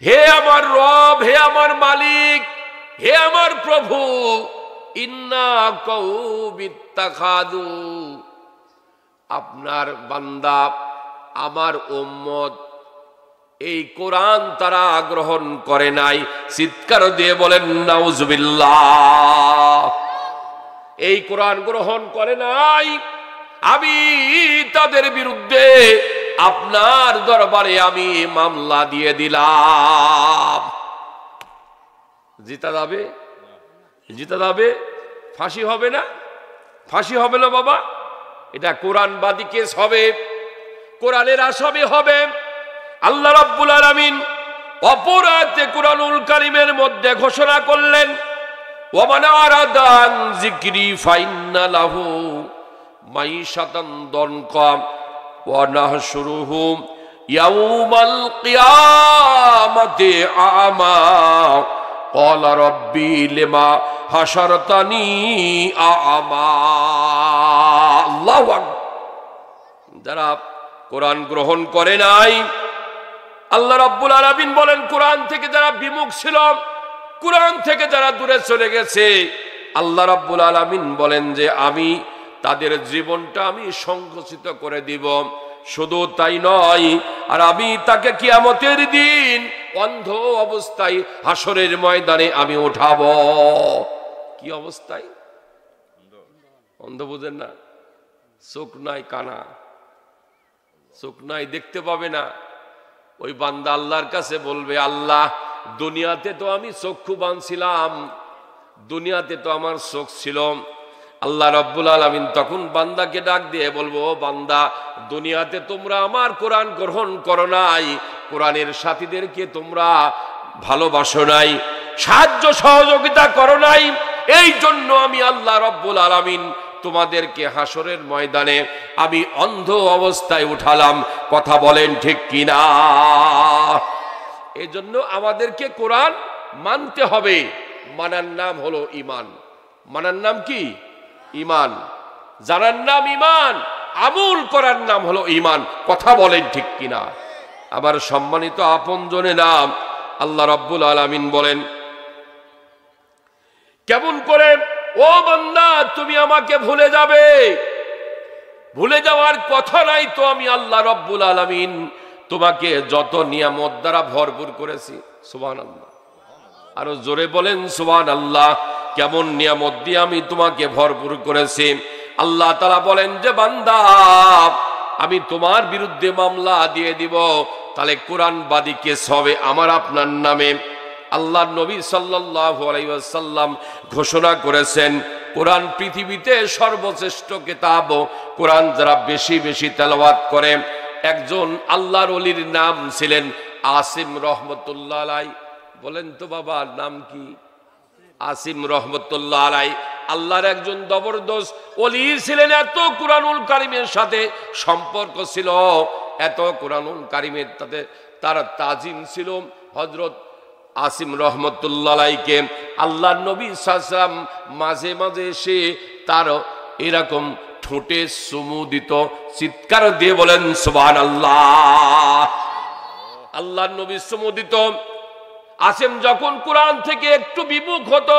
হে আমার রব, হে আমার মালিক, হে আমার প্রভু, ইন্না কওমিত্তাখাদু, আপনার বান্দা আমার উম্মত এই কোরআন তারা গ্রহণ করে নাই। চিৎকার দিয়ে বলেন নাউজুবিল্লাহ। এই কোরআন গ্রহণ করে নাই, আমি তাদের বিরুদ্ধে আপনার দরবারে আমি মামলা দিয়ে দিলাম। জিতা যাবে? জিতা যাবে? ফাঁসি হবে না? ফাঁসি হবে না বাবা। এটা কোরআনবাদী কেস হবে, কোরআনের আসামি হবে। আল্লাহ রাব্বুল আলামিন অপর আয়াতে কুরআনুল কারীমের মধ্যে ঘোষণা করলেন ওয়ামান আরাদা আন যিকরি ফাইন্না লাহু মাইশাতান দনকা ওয়া নাহশুরুহু ইয়াউমাল কিয়ামাতি আমা ক্বালা রাব্বি লিমা হাশারতানি আমা। আল্লাহু আকবার। যারা কোরআন গ্রহণ করে নাই, আল্লাহ রাব্বুল আলামিন বলেন কোরআন থেকে যারা বিমুখ ছিল, কোরআন থেকে যারা দূরে চলে গেছে, আল্লাহ রাব্বুল আলামিন বলেন যে আমি তাদের জীবনটা আমি সংকুচিত করে দিব। শুধু তাই নয়, আর আমি তাকে কিয়ামতের দিন অন্ধ অবস্থায় হাসরের ময়দানে আমি উঠাবো। কি অবস্থায়? অন্ধ বুঝেন না? চোখ নাই, কানা, চোখ নাই, দেখতে পাবে না। ওই বান্দা আল্লাহর কাছে বলবে আল্লাহ দুনিয়াতে তো আমি চক্ষুবান ছিলাম, দুনিয়াতে তো আমার চোখ ছিল। আল্লাহ রাব্বুল আলামিন তখন বান্দাকে ডাক দিয়ে বলবো ও বান্দা, দুনিয়াতে তোমরা আমার কোরআন গ্রহণ করো নাই, কোরআনের সাথীদেরকে তোমরা ভালোবাসো নাই, সাহায্য সহযোগিতা করো নাই, এই জন্য আমি আল্লাহ রাব্বুল আলামিন তোমাদেরকে হাসরের ময়দানে আমি অন্ধ অবস্থায় উঠালাম। কথা বলেন ঠিক কিনা? এই জন্য আমাদেরকে কোরআন মানতে হবে। মানার নাম হলো ঈমান। মানার নাম কি? ঈমান। জানার নাম ঈমান, আমল করার নাম হলো ঈমান। কথা বলেন ঠিক কিনা? আমার সম্মানিত আপনজনের নাম আল্লাহ রাব্বুল আলামিন বলেন কেমন করে ও বান্দা তুমি আমাকে ভুলে যাবে? ভুলে যাওয়ার কথা নাই তো। আমি আল্লাহ রাব্বুল আলামিন তোমাকে যত নিয়ামত দ্বারা ভরপুর করেছি। সুবহানাল্লাহ। আরো জোরে বলেন সুবহানাল্লাহ। কেমন নিয়ামত দিয়ে আমি তোমাকে ভরপুর করেছি। আল্লাহ তাআলা বলেন যে বান্দা আমি তোমার বিরুদ্ধে মামলা দিয়ে দিব, তাহলে কোরআনবাদী কেস হবে আমার আপনার নামে। আল্লাহ নবী সাল্লাল্লাহু আলাইহি ওয়াসাল্লাম ঘোষণা করেছেন কোরআন পৃথিবীতে সর্বশ্রেষ্ঠ কিতাব। কোরআন যারা বেশি বেশি তেলাওয়াত করে, একজন আল্লাহর ওলির নাম ছিলেন আসিম রহমতুল্লাহ আলাইহি। বলেন তো বাবা নাম কি? আসিম রহমতুল্লাহ আলাইহি আল্লাহর একজন জবরদস্ত ওলি ছিলেন। এত কুরআনুল কারীমের সাথে সম্পর্ক ছিল, এত কুরআনুল কারীমের সাথে তার তাজিম ছিল। হযরত আসিম রহমতুল্লাহ আলাইহিকে আল্লাহর নবী সাল্লাল্লাহু আলাইহি ওয়াসাল্লাম মাঝে মাঝে এসে তার এরকম ঠোঁটে চুমু দিত। চিৎকার দিয়ে বলেন সুবহানাল্লাহ। আল্লাহর নবী চুমু দিত। আসিম যখন কোরআন থেকে একটু বিমুখ হতো,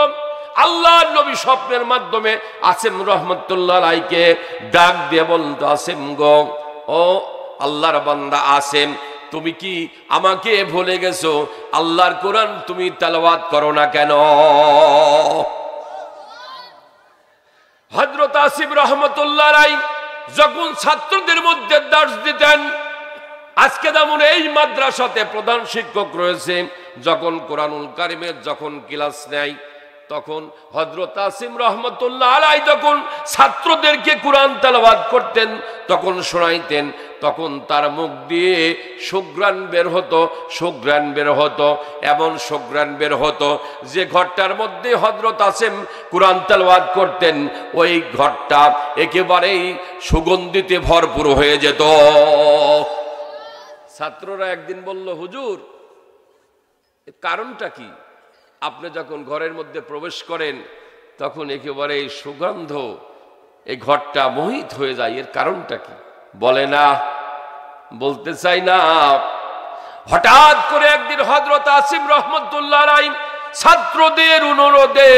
আল্লাহর নবী স্বপ্নের মাধ্যমে আসিম রহমতুল্লাহ আলাইহিকে ডাক দিয়ে বলতো আসিম গো, ও আল্লাহর বান্দা আসিম, তুমি কি আমাকে ভুলে গেছো? আল্লাহর কোরআন তুমি তেলাওয়াত করো না কেন? হযরত আসিম রহমতুল্লাহ আলাইহি যখন ছাত্রদের মধ্যে দার্স দিতেন, আজকে যেমন এই মাদ্রাসাতে প্রধান শিক্ষক রয়েছে, যখন কোরআনুল কারীমের যখন ক্লাস নেয় তখন হযরত আসিম রহমতুল্লাহ আলাইহি যখন ছাত্রদেরকে কোরআন তেলাওয়াত করতেন তখন শোনাইতেন, তখন তার মুখ দিয়ে সুঘ্রাণ বের হতো, সুঘ্রাণ বের হতো, এমন সুঘ্রাণ বের হতো যে ঘরটার মধ্যে হযরত আসিম কোরআন তেলাওয়াত করতেন ওই ঘরটা একেবারেই সুগন্ধিতে ভরপুর হয়ে যেত। ছাত্ররা একদিন বলল, হুজুর এর কারণটা কি? আপনি যখন ঘরের মধ্যে প্রবেশ করেন তখন একেবারে এই সুগন্ধ এই ঘরটা মোহিত হয়ে যায়, এর কারণটা কি? বলে না, বলতে চাই না। হঠাৎ করে একদিন হযরত আসিম রহমতুল্লাহ আলাইহি ছাত্রদের অনুরোধে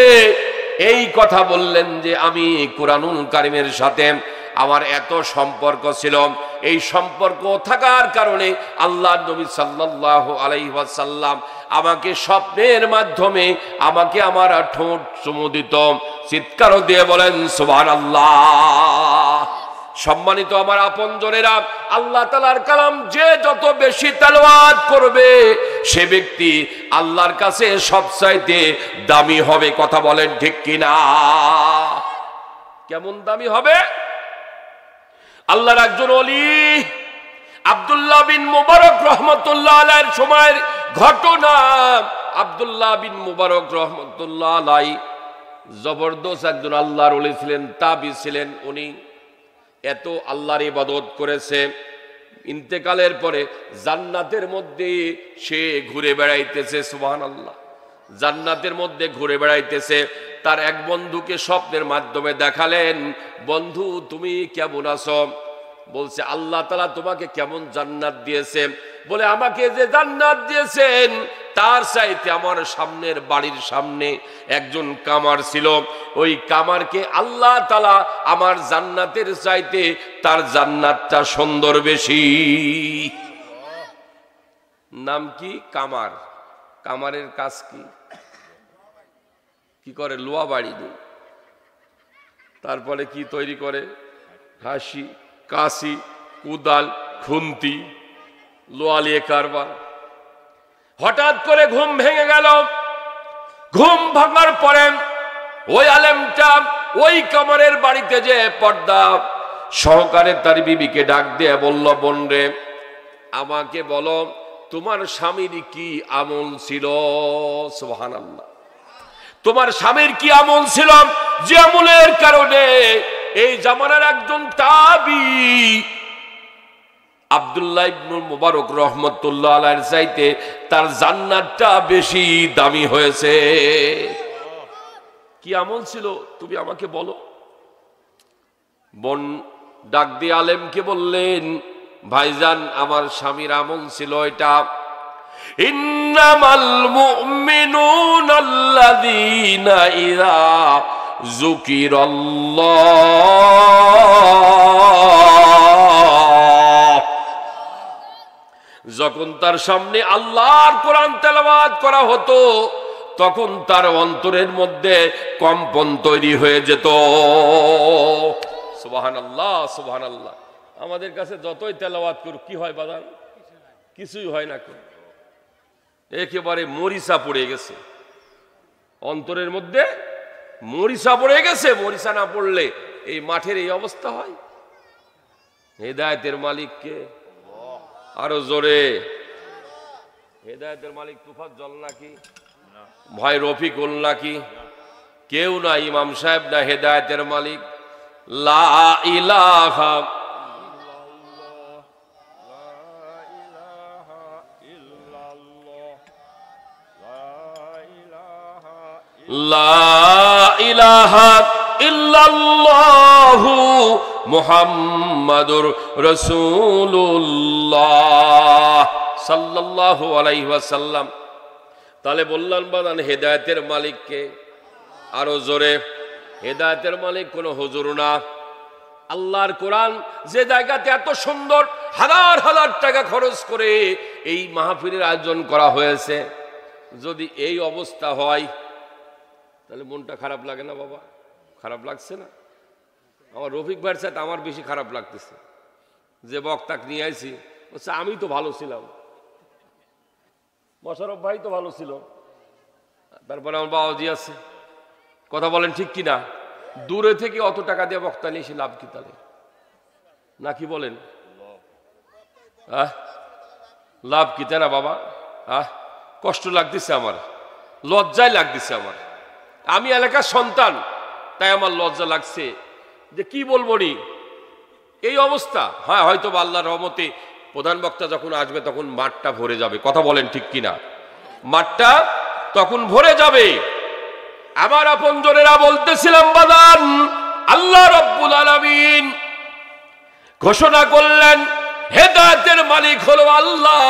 এই কথা বললেন যে আমি কুরআনুল কারীমের সাথে আমার এত সম্পর্ক ছিল, এই সম্পর্ক থাকার কারণে আল্লাহর নবী সাল্লাল্লাহু আলাইহি ওয়াসাল্লাম আমাকে স্বপ্নের মাধ্যমে আমাকে আমার ঠোঁট চুমু দিত। চিৎকার দিয়ে বলেন সুবহানাল্লাহ। সম্মানিত আমার আপনজনেরা, আল্লাহ তাআলার কালাম যে যত বেশি তেলাওয়াত করবে সে ব্যক্তি আল্লাহর কাছে সবচাইতে দামি হবে। কথা বলেন ঠিক কিনা? কেমন দামি হবে? আল্লাহর একজন ওলি আব্দুল্লাহ বিন মুবারক রহমতুল্লাহ আলাইহির সময়ের ঘটনা। আব্দুল্লাহ বিন মুবারক রহমতুল্লাহ আলাইহি জবরদস্ত একজন আল্লাহর ওলি ছিলেন, তাবি ছিলেন। উনি এত আল্লাহর ইবাদত করেছে, ইন্তেকালের পরে জান্নাতের মধ্যে সে ঘুরে বেড়াইতেছে। সুবহানাল্লাহ। জান্নাতের মধ্যে ঘুরে বেড়াইতেছে। তার এক বন্ধুকে স্বপ্নের মাধ্যমে দেখালেন, বন্ধু তুমি কেমন আছো? বলছে আল্লাহ তাআলা তোমাকে কেমন জান্নাত দিয়েছে? বলে আমাকে যে জান্নাত দিয়েছেন তার চাইতে আমার সামনের বাড়ির সামনে একজন কামার ছিল, ওই কামারকে আল্লাহ তাআলা আমার জান্নাতের চাইতে তার জান্নাতটা সুন্দর বেশি। নাম কি? কামার। কামারের কাজ কি? কি করে? লোহা বাড়ি দেয়। তারপরে কি তৈরি করে? হাসি, কাশি, কুদাল, খুন্তি, লোহা নিয়ে কারবার। হঠাৎ করে ঘুম ভেঙে গেল। ঘুম ভাঙার পরে ওই আলেমটা ওই কামারের বাড়িতে যে পর্দা সহকারে তার বিবিকে ডাক দিয়ে বলল, বোন রে আমাকে বলো তোমার স্বামীর কি আমল ছিল? সুবহানাল্লাহ। তোমার স্বামীর কি আমল ছিল যে আমলের কারণে এই জামানার একজন তাবি আব্দুল্লাহ ইবনে মুবারক রহমতুল্লাহ আলাইহির চাইতে তার জান্নাতটা বেশি দামি হয়েছে? কি আমল ছিল তুমি আমাকে বলো। বোন ডাক দিয়ে আলেমকে বললেন, ভাইজান আমার স্বামীর আমল ছিল এটা, ইন্নামাল মুমিনুনা আল্লাযীনা ইযা যুকিরাল্লাহ, যখন তার সামনে আল্লাহর কোরআন তেলাওয়াত করা হতো তখন তার অন্তরের মধ্যে কম্পন তৈরি হয়ে যেত। সুবহানাল্লাহ, সুবহানাল্লাহ। আমাদের কাছে যতই তেলাওয়াত করুক কি হয় বাজান? কিছুই হয় না। একেবারে মরিচা পড়ে গেছে অন্তরের মধ্যে, মরিচা পড়ে গেছে। মরিচা না পড়লে এই মাঠের এই অবস্থা হয়। হেদায়েতের মালিক কে? আরো জোরে। হেদায়েতের মালিক তুফাজ্জল নাকি ভাই রফিকুল নাকি? কেউ না। ইমাম সাহেব না হেদায়েতের মালিক? লা ইলাহা লা ইলাহা ইল্লাল্লাহু মুহাম্মাদুর রাসূলুল্লাহ সাল্লাল্লাহু আলাইহি ওয়াসাল্লাম। তাহলে বললাম বাদান হেদায়েতের মালিককে? আরো জোরে। হেদায়েতের মালিক কোন হুজুর না। আল্লাহর কোরআন যে জায়গাতে এত সুন্দর হাজার হাজার টাকা খরচ করে এই মাহফিলের আয়োজন করা হয়েছে, যদি এই অবস্থা হয় তাহলে মনটা খারাপ লাগে না বাবা? খারাপ লাগছে না? আমার রফিক ভাইয়ের সাথে আমার বেশি খারাপ লাগতেছে। যে বক্তাকে নিয়ে আইছি বলছে আমি তো ভালো ছিলাম, মোশাররফ ভাই তো ভালো ছিল, তারপরে আমার বাবাজি আছে, কথা বলেন ঠিক কিনা? দূরে থেকে অত টাকা দিয়ে বক্তা নিয়ে এসে লাভ কি তাহলে? নাকি বলেন? লাভ কি তাই না বাবা? কষ্ট লাগতেছে আমার, লজ্জায় লাগতেছে আমার। আমি এলাকার সন্তান, তাই আমার লজ্জা লাগছে যে কি বলবো নি এই অবস্থা। হ্যাঁ, হয়তো আল্লাহর রহমতে প্রধান বক্তা যখন আসবে তখন মাঠটা ভরে যাবে। কথা বলেন ঠিক কিনা? মাঠটা তখন ভরে যাবে। আমার আপনজনেরা বলতেছিলাম, বাদান আল্লাহ রাব্বুল আলামিন ঘোষণা করলেন হেদায়েতের মালিক হলো আল্লাহ।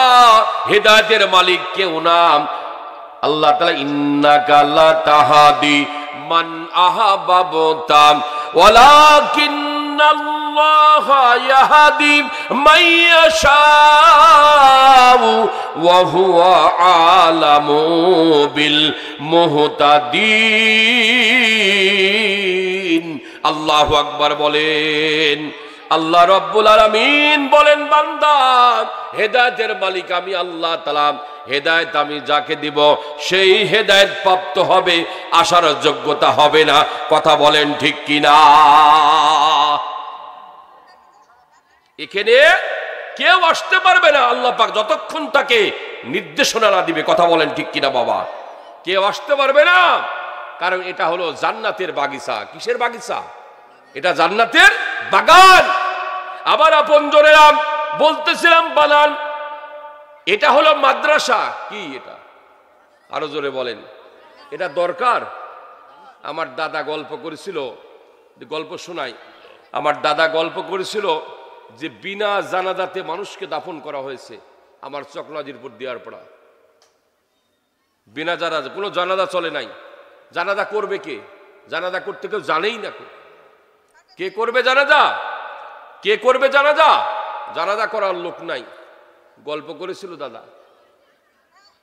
হেদায়েতের মালিক কেউ না, আল্লাহ তাআলা ইন্নাকা লা তাহাদি মান আহাবাবতা ওয়ালাকিন্নাল্লাহা ইয়াহদি মান ইয়াশাউ ওয়া হুয়া আলামু বিল মুহতাদিন। আল্লাহু আকবার বলেন। আল্লাহ রাব্বুল আলামিন বলেন, বান্দা হেদায়েতের মালিক আমি আল্লাহ তাআলা। হেদায়েত আমি যাকে দিব সেই হেদায়েত প্রাপ্ত হবে, আসার যোগ্যতা হবে না। কথা বলেন ঠিক কিনা? এখানে কেউ আসতে পারবে না আল্লাহ পাক যতক্ষণ তাকে নির্দেশনা না দিবে। কথা বলেন ঠিক কিনা বাবা? কেউ আসতে পারবে না, কারণ এটা হলো জান্নাতের বাগিচা। কিসের বাগিচা? এটা জান্নাতের বাগান। আবার আপনজনেরা বলতেছিলাম, বানান এটা হলো মাদ্রাসা। কি এটা? আরো জোরে বলেন। এটা দরকার? আমার দাদা গল্প করেছিল, গল্প শোনাই। আমার দাদা গল্প করেছিল যে বিনা জানাজাতে মানুষকে দাফন করা হয়েছে আমার চকনাজিরপুর দিয়ারপাড়া। বিনা জানাজা, কোনো জানাজা চলে নাই। জানাজা করবে কে? জানাজা করতে কেউ জানেই না। কে করবে জানাজা? কে করবে জানাজা? জানাজা করার লোক নাই। গল্প করেছিল দাদা।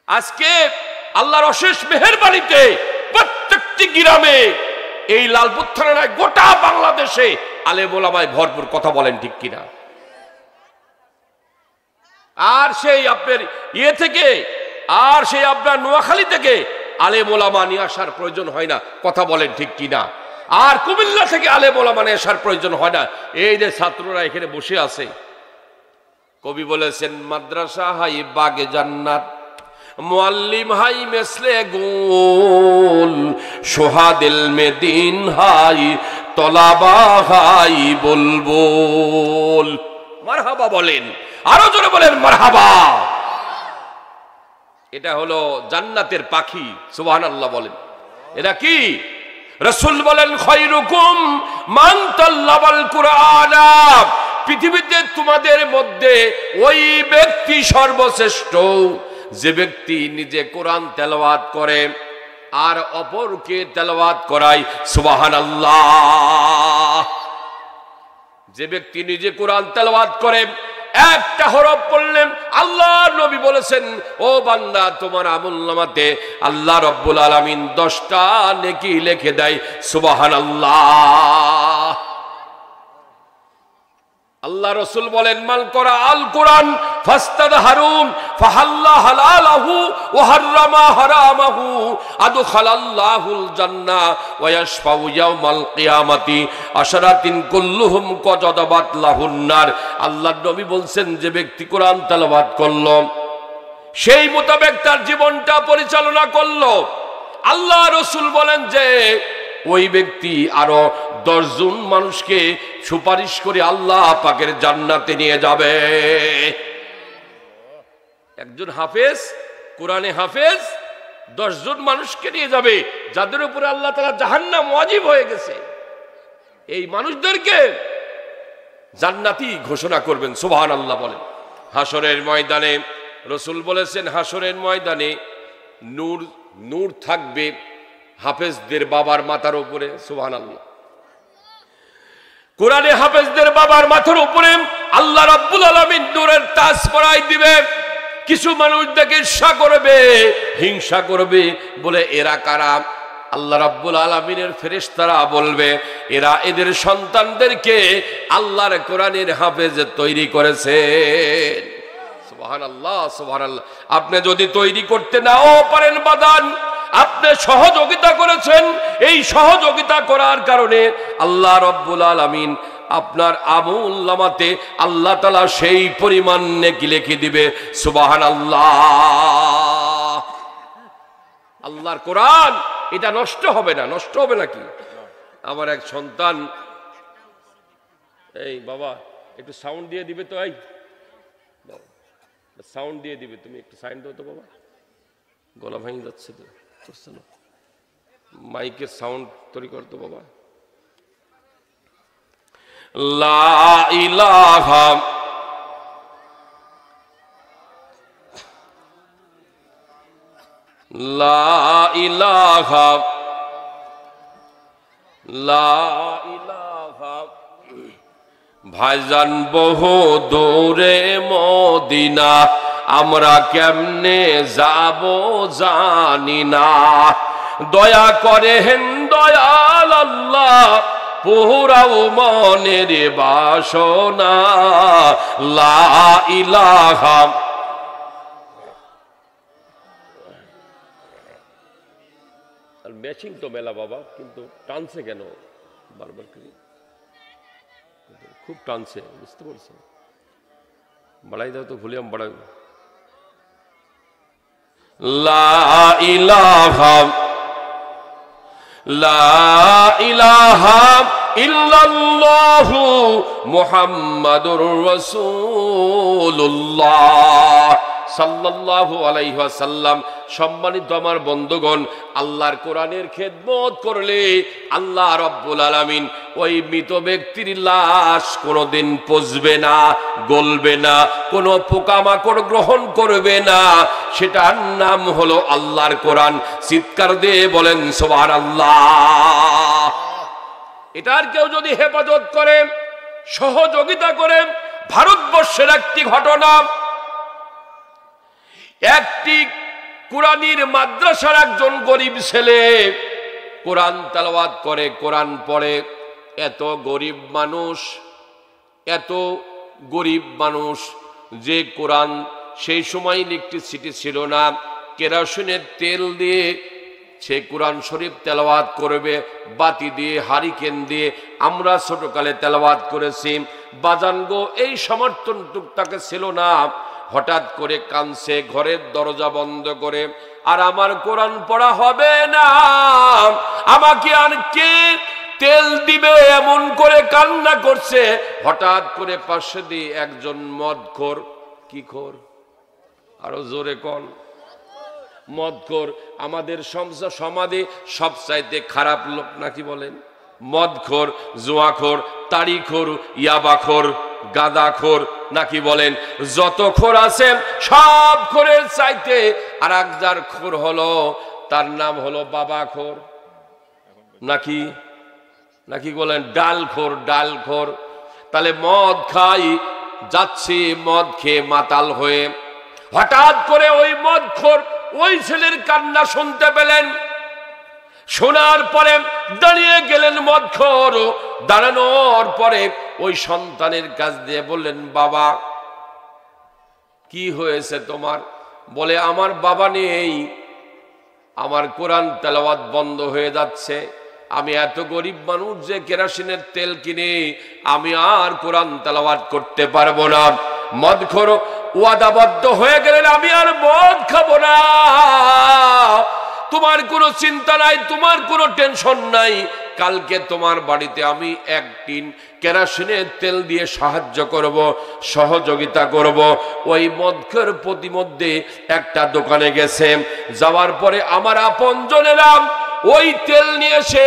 আজকে আল্লাহর অশেষ মেহেরবানিতে প্রত্যেকটি গ্রামে, এই লালপুর থানায় গোটা বাংলাদেশে আলেম ওলামায় ভরপুর। কথা বলেন ঠিক কিনা? আর সেই আপনার থেকে, আর সেই আপনার নোয়াখালী থেকে আলেম ওলামা নিয়ে আসার প্রয়োজন হয় না। কথা বলেন ঠিক কিনা? আর কুমিল্লা থেকে আলেম ওলামা নিয়ে আসার প্রয়োজন হয় না। এই যে ছাত্ররা এখানে বসে আছে, কবি বলেছেন মাদ্রাসা হাই বাগে জান্নাত, মুআল্লিম হাই মেসলে গুল, সোহাদিল মেদিন হাই তলাবা হাই বুলবুল। মারহাবা বলেন, আরো জোরে বলেন মারহাবা। এটা হলো জান্নাতের পাখি। সুবহানাল্লাহ বলেন। এটা কি? রাসূল বলেন খায়রুকুম মান তাল্লাবাল কুরআন। পৃথিবীতে তোমাদের মধ্যে ওই ব্যক্তি সর্বশ্রেষ্ঠ যে ব্যক্তি নিজে কোরআন তেলাওয়াত করে আর অপরকে তেলাওয়াত করায়। সুবহানাল্লাহ। যে ব্যক্তি নিজে কোরআন তেলাওয়াত করে, একটা হরফ পড়লেন, আল্লাহ নবী বলেছেন ও বান্দা তোমার আমলনামাতে আল্লাহ রাব্বুল আলামিন 10টা নেকি লিখে দেয়। সুবহানাল্লাহ। আল্লাহ রাসূল বলেন মান করা আল কোরআন ফাস্তাদহারুম ফাহাল্লা হালালাহু ওয়া হাররামা হারামাহু আদখালাল্লাহুল জান্নাহ ওয়া ইয়াশফাউ ইয়াউমাল কিয়ামাতি আশরাতিন কুল্লুহুম কজাদাবাত লাহুন নার। আল্লাহর নবী বলছেন যে ব্যক্তি কোরআন তেলাওয়াত করলো, সেই মোতাবেক তার জীবনটা পরিচালনা করলো, আল্লাহ রাসূল বলেন যে ওই ব্যক্তি আরো 10 জন মানুষকে সুপারিশ করে আল্লাহ পাকের জান্নাতে নিয়ে যাবে। একজন হাফেজ, কোরআনে হাফেজ 10 জন মানুষকে নিয়ে যাবে যাদের উপরে আল্লাহ তাআলা জাহান্নাম ওয়াজিব হয়ে গেছে। এই মানুষদেরকে জান্নাতি ঘোষণা করবেন। সুবহানাল্লাহ বলেন। হাসরের ময়দানে রাসূল বলেছেন হাসরের ময়দানে নূর নূর থাকবে হাফেজদের বাবার মাথার উপরে। সুবহানাল্লাহ। কোরআনে হাফেজদের বাবার মাথার উপরে আল্লাহ রাব্বুল আলামিন নূরের তাজ পরাই দিবে। কিছু মানুষ দেখে ঈর্ষা করবে, হিংসা করবে, বলে এরা কারা? আল্লাহ রাব্বুল আলামিনের ফেরেশতারা বলবে এরা এদের সন্তানদেরকে আল্লাহর কোরআনের হাফেজ তৈরি করেছে। সুবহানাল্লাহ, সুবহানাল্লাহ। আপনি যদি তৈরি করতে নাও পারেন বাদান, আপনি সহযোগিতা করেছেন, এই সহযোগিতা করার কারণে আল্লাহ রাব্বুল আলামিন আপনার আমল নামাতে আল্লাহ তাআলা সেই পরিমাণ নেকি লিখে দিবে। সুবহানাল্লাহ। আল্লাহর কোরআন এটা নষ্ট হবে না। নষ্ট হবে নাকি? আমার এক সন্তান, এই বাবা একটু সাউন্ড দিয়ে দিবে তো, এই সাউন্ড দিয়ে দিবে, তুমি একটু সাইন দাও তো বাবা, গলা ভেঙে যাচ্ছে তো, মাইকের সাউন্ড তৈরি করতো বাবা। লা ইলাহা লা ইলাহা লা ইলাহা। ভাইজান বহু দূরে মদিনা, আমরা কেমনে যাব জানি না। দয়া করে হেন দয়াল আল্লাহ, পুরাও মনের বাসনা। লা ইলাহা। আর ম্যাচিং তো মেলা বাবা, কিন্তু টানছে কেন বারবার করে? খুব টানছে, বুঝতে পারছো? বাড়াই দাও তো, ভলিউম বাড়াই। লা ইলাহা লা ইলাহা ইল্লাল্লাহু মুহাম্মাদুর রাসূলুল্লাহ সাল্লাল্লাহু আলাইহি ওয়াসাল্লাম। সম্মানিত আমার বন্ধুগণ, আল্লাহর কোরআনের খেদমত করলে আল্লাহ রাব্বুল আলামিন ওই মৃত ব্যক্তির লাশ কোনোদিন পচবে না, গলবে না, কোনো পোকামাকড় গ্রহণ করবে না। সেটার নাম হলো আল্লাহর কোরআন। চিৎকার দিয়ে বলেন সুবহানাল্লাহ। এটার কেউ যদি হেফাজত করে, সহযোগিতা করে, ভারতবর্ষের একটি ঘটনা, একটি কোরআনের মাদ্রাসার একজন গরিব ছেলে কোরআন তেলাওয়াত করে, কোরআন পড়ে। এত গরিব মানুষ, এত গরিব মানুষ যে কোরআন, সেই সময় ইলেকট্রিসিটি ছিল না, কেরোসিনের তেল দিয়ে সে কোরআন শরীফ তেলাওয়াত করবে, বাতি দিয়ে, হারিকেন দিয়ে। আমরা ছোটকালে তেলাওয়াত করেছি। বাজানগো এই সমর্থনটুক তাকে ছিল না। হঠাৎ করে কানছে, ঘরের দরজা বন্ধ করে, আর আমার কোরআন পড়া হবে না, আমাকে আর কে তেল দিবে, এমন করে কান্না করছে। হঠাৎ করে পাশে দিয়ে একজন মদখোর, কি খোর, আরো জোরে কোন, মদখোর। আমাদের সমাজে সবচাইতে খারাপ লোক নাকি বলেন? মদখোর, জুয়াখোর, তাড়িখোর, ইয়াবাখোর, গাঁদাখোর নাকি বলেন? যত খোর আছে সব খোরের চাইতে আর একজার খোর হলো, তার নাম হলো বাবাখোর, নাকি নাকি বলেন? ডালখোর, ডালখোর। তাহলে মদ খাই যাচ্ছি, মদ খেয়ে মাতাল হয়ে হঠাৎ করে ওই মদখোর ওই ছেলের কান্না শুনতে পেলেন। শোনার পরে দাঁড়িয়ে গেলেন মদখোর। দাঁড়ানোর পরে ওই সন্তানের কাছ দিয়ে বললেন, বাবা কি হয়েছে তোমার? বলে, আমার বাবা নেই, আমার কোরআন তেলাওয়াত বন্ধ হয়ে যাচ্ছে। আমি এত গরিব মানুষ যে কেরোসিনের তেল কিনে আমি আর কোরআন তেলাওয়াত করতে পারবো না। মদখোর ওয়াদাবদ্ধ হয়ে গেলেন, আমি আর মদ খাবো না। তোমার কোনো চিন্তা নাই, তোমার কোনো টেনশন নাই। কালকে তোমার বাড়িতে আমি এক টিন কেরোসিনের তেল দিয়ে সাহায্য করব, সহযোগিতা করব। ওই মদখোর প্রতিমধ্যে একটা দোকানে গেছে। যাওয়ার পরে আমার আপনজনেরা ওই তেল নিয়ে এসে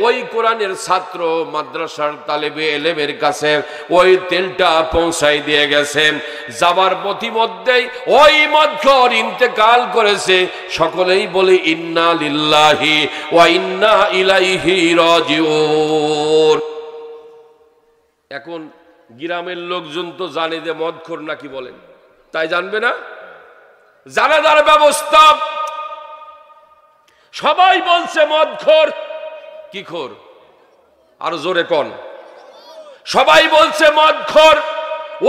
ওই কোরআনের ছাত্র, মাদ্রাসার তালেবে এলেমের কাছে ওই তেলটা পৌঁছাই দিয়ে গেছেন। যাবার প্রতিমধ্যেই ওই মদখোর ইন্তেকাল করেছে। সকলেই বলে ইন্না লিল্লাহি ওয়া ইন্না ইলাইহি রাজিউন। এখন গ্রামের লোকজন তো জানে যে মদখোর নাকি বলেন, তাই জানবে না? জানাজার ব্যবস্থা, সবাই বলছে মদখোর। কি খোর? আরো জোরে কোন? সবাই বলছে মদখোর।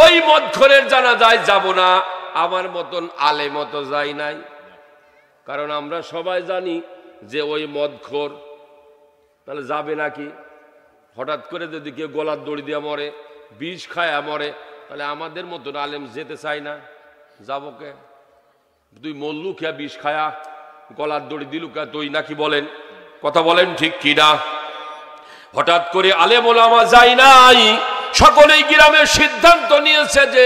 ওই মদখোরের জানাজায় যাব না। আমার মতন আলেম তো যাই নাই, কারণ আমরা সবাই জানি যে ওই মদখোর, তাহলে যাবে নাকি? হঠাৎ করে যদি কেউ গলার দড়ি দিয়ে মরে, বিষ খায়া মরে, তাহলে আমাদের মতন আলেম যেতে চায় না, যাবো কে? তুই মল্লু খেয়া বিষ খায়া গলার দড়ি দিলু কে তুই নাকি? বলেন, কথা বলেন ঠিক কিনা? হঠাৎ করে আলেম ওলামা যায় নাই, সকলেই গ্রামের সিদ্ধান্ত নিয়েছে যে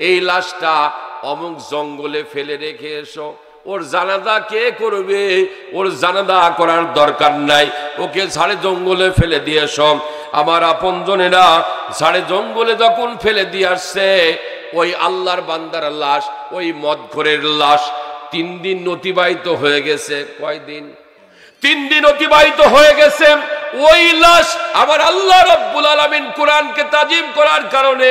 এই লাশটা অমুক জঙ্গলে ফেলে রেখে এসো, ওর জানাজা কে করবে? ওর জানাজা করার দরকার নাই, ওকে ঝাড়ে জঙ্গলে ফেলে দিয়ে এসো। আমার আপনজনেরা ঝাড়ে জঙ্গলে যখন ফেলে দিয়ে আসছে, ওই আল্লাহর বান্দার লাশ, ওই মদখোরের লাশ 3 দিন অতিবাহিত হয়ে গেছে। কয়দিন? 3 দিন অতিবাহিত হয়ে গেছে। ওই লাশ আমার আল্লাহ রাব্বুল আলামিন কোরআনকে তাজিম করার কারণে,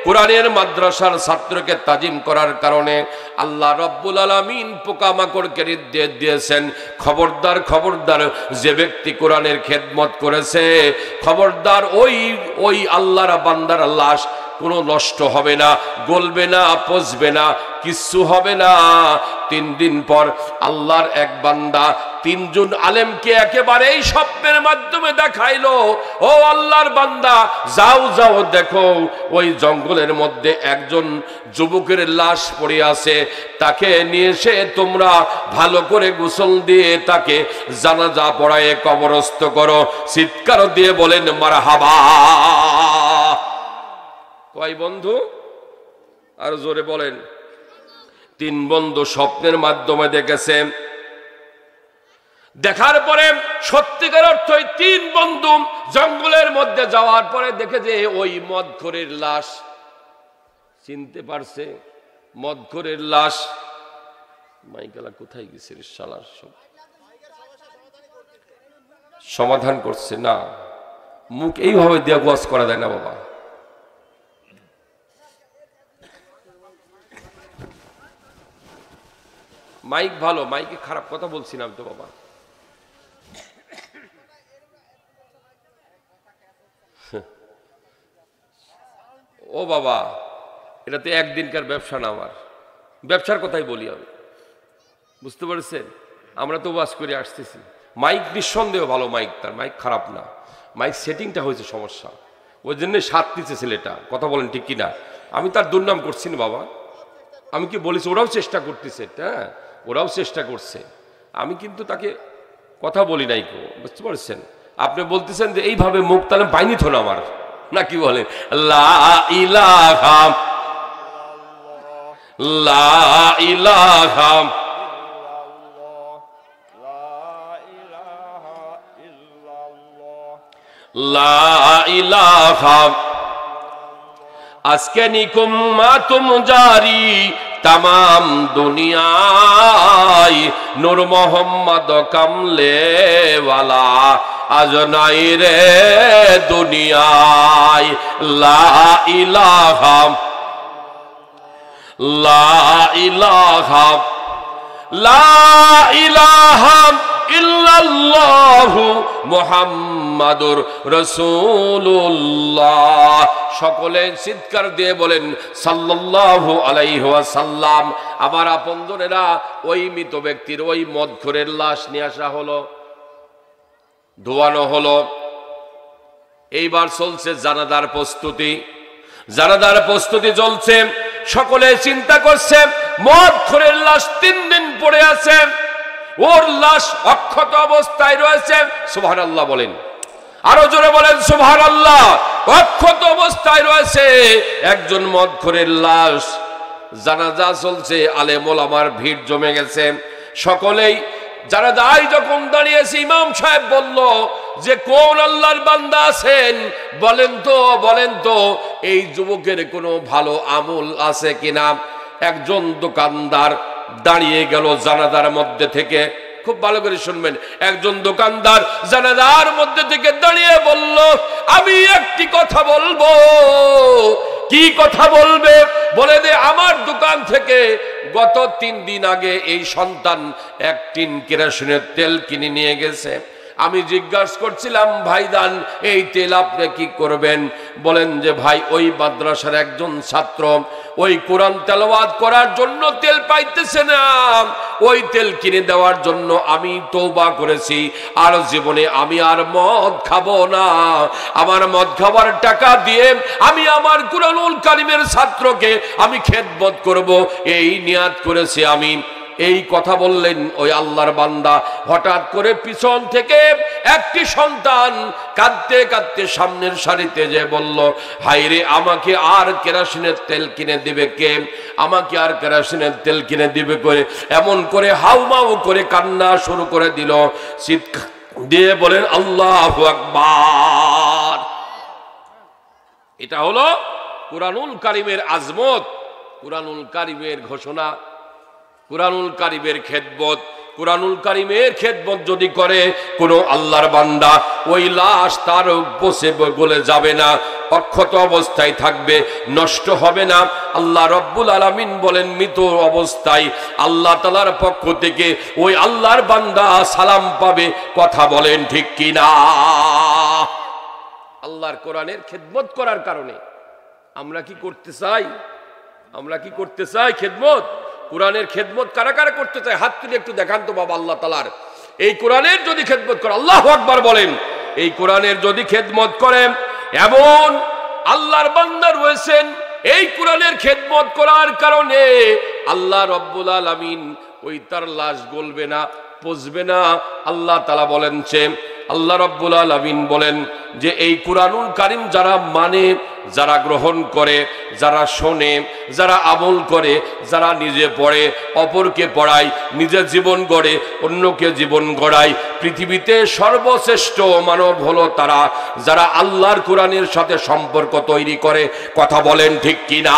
কোরআনের মাদ্রাসার ছাত্রকে তাজিম করার কারণে আল্লাহ রাব্বুল আলামিন পোকামাকড়কে নির্দেশ দিয়েছেন, খবরদার খবরদার, যে ব্যক্তি কোরআনের খেদমত করেছে, খবরদার ওই আল্লাহর বান্দার লাশ কোনো নষ্ট হবে না, গলবে না, পচবে না, কিচ্ছু হবে না। 3 দিন পর আল্লাহর এক বান্দা 3 জন আলেমকে একেবারেই স্বপ্নের মাধ্যমে দেখাইলো, ও আল্লাহর বান্দা, যাও যাও দেখো ওই জঙ্গলের মধ্যে একজন যুবকের লাশ পড়ে আছে, তাকে নিয়ে এসে তোমরা ভালো করে গোসল দিয়ে তাকে জানাজা পড়ায়ে কবরস্থ করো। চিৎকার দিয়ে বলেন মারহাবা। কয় বন্ধু? আর জোরে বলেন। 3 বন্ধু স্বপ্নের মাধ্যমে দেখেছে। দেখার পরে সত্যিকার অর্থই 3 বন্ধু জঙ্গলের মধ্যে যাওয়ার পরে দেখে যে ওই মদখোরের লাশ, চিনতে পারছে মদখোরের লাশ। মাইকেলা কোথায় গেছে রে শালার? সব সমাধান করছে না, মুখ এইভাবে দিয়ে গোয়াজ করা যায় না বাবা। মাইক ভালো, মাইকে খারাপ কথা বলছিলাম তো বাবা। ও বাবা, এটা তো একদিনকার ব্যবসা না, আমার ব্যবসার কথাই বলি আমি, বুঝতে পারছেন? আমরা তো ওয়াজ করে আসতেছি। মাইক নিঃসন্দেহ ভালো, মাইক, তার মাইক খারাপ না, মাইক সেটিংটা হয়েছে সমস্যা, ওই জন্য সাত দিচ্ছে ছেলেটা। কথা বলেন ঠিক কিনা? আমি তার দুর্নাম করছি না বাবা, আমি কি বলেছি? ওরাও চেষ্টা করতেছে, হ্যাঁ ওরাও চেষ্টা করছে, আমি কিন্তু তাকে কথা বলি নাই কো, বুঝতে পারছেন? আপনি বলতেছেন যে এইভাবে মুখ তাহলে বাইনি থো না আমার, না কি বলেন? লা ইলাহা লা ইলাহা লা ইলাহা। আজকে নিকুম্মাতুম জারি তামাম দুনিয়ায়, নূর মোহাম্মদ কামলে ওয়ালা আজ নাই রে দুনিয়ায়। লা ইলাহা লা ইলাহা লা ইলাহা ইল্লাল্লাহু মুহাম্মাদুর রাসূলুল্লাহ। সকলে চিৎকার দিয়ে বলেন সাল্লাল্লাহু আলাইহি ওয়াসাল্লাম। আমার আপনজনেরা, ওই মৃত ব্যক্তির ওই মদখোরের লাশ নিয়ে আসা হলো, ধোয়ানো হলো। এইবার চলছে জানাজার প্রস্তুতি, জানাজার প্রস্তুতি চলছে। সকলে চিন্তা করছে মদখোরের লাশ 3 দিন পড়ে আছে, ওর লাশ অক্ষত অবস্থায় রয়েছে। সুবহানাল্লাহ বলেন, আরো জোরে বলেন সুবহানাল্লাহ। অক্ষত অবস্থায় রয়েছে একজন মদখোরের লাশ, জানাজা চলছে, আলেম ওলামার ভিড় জমে গেছে। সকলেই জানাজায় যখন দাঁড়িয়েছে, ইমাম সাহেব বলল যে কোন আল্লাহর বান্দা আছেন, বলেন তো বলেন তো এই যুবকের কোনো ভালো আমল আছে কিনা। একজন দোকানদার দাঁড়িয়ে গেল জানাজার মধ্যে থেকে, খুব ভালো করে শুনবেন। একজন দোকানদার জানাজার মধ্যে থেকে দাঁড়িয়ে বলল, আমি একটি কথা বলবো। কি কথা বলবে? বলে দে, আমার দোকান থেকে গত 3 দিন আগে এই সন্তান 1 টিন কেরোসিনের তেল কিনে নিয়ে গেছে। আমি জিজ্ঞাসা করছিলাম, ভাইদান এই তেল আপনি কি করবেন? বলেন যে ভাই ওই মাদ্রাসার একজন ছাত্র ওই কোরআন তেলাওয়াত করার জন্য তেল পাইতেছে না, ওই তেল কিনে দেওয়ার জন্য আমি তওবা করেছি, আর জীবনে আমি আর মদ খাবো না, আমার মদ খাবার টাকা দিয়ে আমি আমার কুরআনুল কারীমের ছাত্রকে আমি খেদমত করব, এই নিয়াত করেছি আমি। এই কথা বললেন ওই আল্লাহর বান্দা। হঠাৎ করে পিছন থেকে একটি সন্তান কাঁদতে কাঁদতে সামনের সারিতে যে বলল, হায়রে আমাকে আর কেরোসিনের তেল কিনে দিবে কে, আমাকে আর কেরোসিনের তেল কিনে দিবে করে, এমন করে হাউমাউ করে কান্না শুরু করে দিল। চিৎকার দিয়ে বলেন আল্লাহু আকবার। এটা হলো কুরআনুল কারীমের আজমত, কুরআনুল কারীমের ঘোষণা, কুরআনুল কারীমের খেদমত। কুরআনুল কারীমের খেদমত যদি করে কোন আল্লাহর বান্দা, ওই লাশ তার বসে গলে যাবে না, অক্ষত অবস্থায় থাকবে, নষ্ট হবে না। আল্লাহ রব্বুল আলামিন বলেন মৃত অবস্থায় আল্লাহ তাআলার পক্ষ থেকে ওই আল্লাহর বান্দা সালাম পাবে। কথা বলেন ঠিক কিনা? আল্লাহর কোরআনের খেদমত করার কারণে আমরা কি করতে চাই? আমরা কি করতে চাই খেদমত? কোরআনের খেদমত কারা কারা করতে চায়? হাত তুলে একটু দেখান তো বাবা। আল্লাহ তাআলার এই কোরআনের যদি খেদমত করে, আল্লাহু আকবার বলেন, এই কোরআনের যদি খেদমত করেন, এমন আল্লাহর বান্দা রয়েছেন এই কোরআনের খেদমত করার কারণে আল্লাহ রব্বুল আলামিন ওই তার লাশ গলবে না, পচবে না। আল্লাহ তাআলা বলেনছেন, আল্লাহ রব্বুল আলামিন বলেন যে এই কুরআনুল কারীম যারা মানে, যারা গ্রহণ করে, যারা শোনে, যারা আমল করে, যারা নিজে পড়ে, অপরকে পড়ায়, নিজের জীবন গড়ে, অন্যকে জীবন গড়ায়, পৃথিবীতে সর্বশ্রেষ্ঠ মানব হলো তারা যারা আল্লাহর কোরআনের সাথে সম্পর্ক তৈরি করে। কথা বলেন ঠিক কিনা?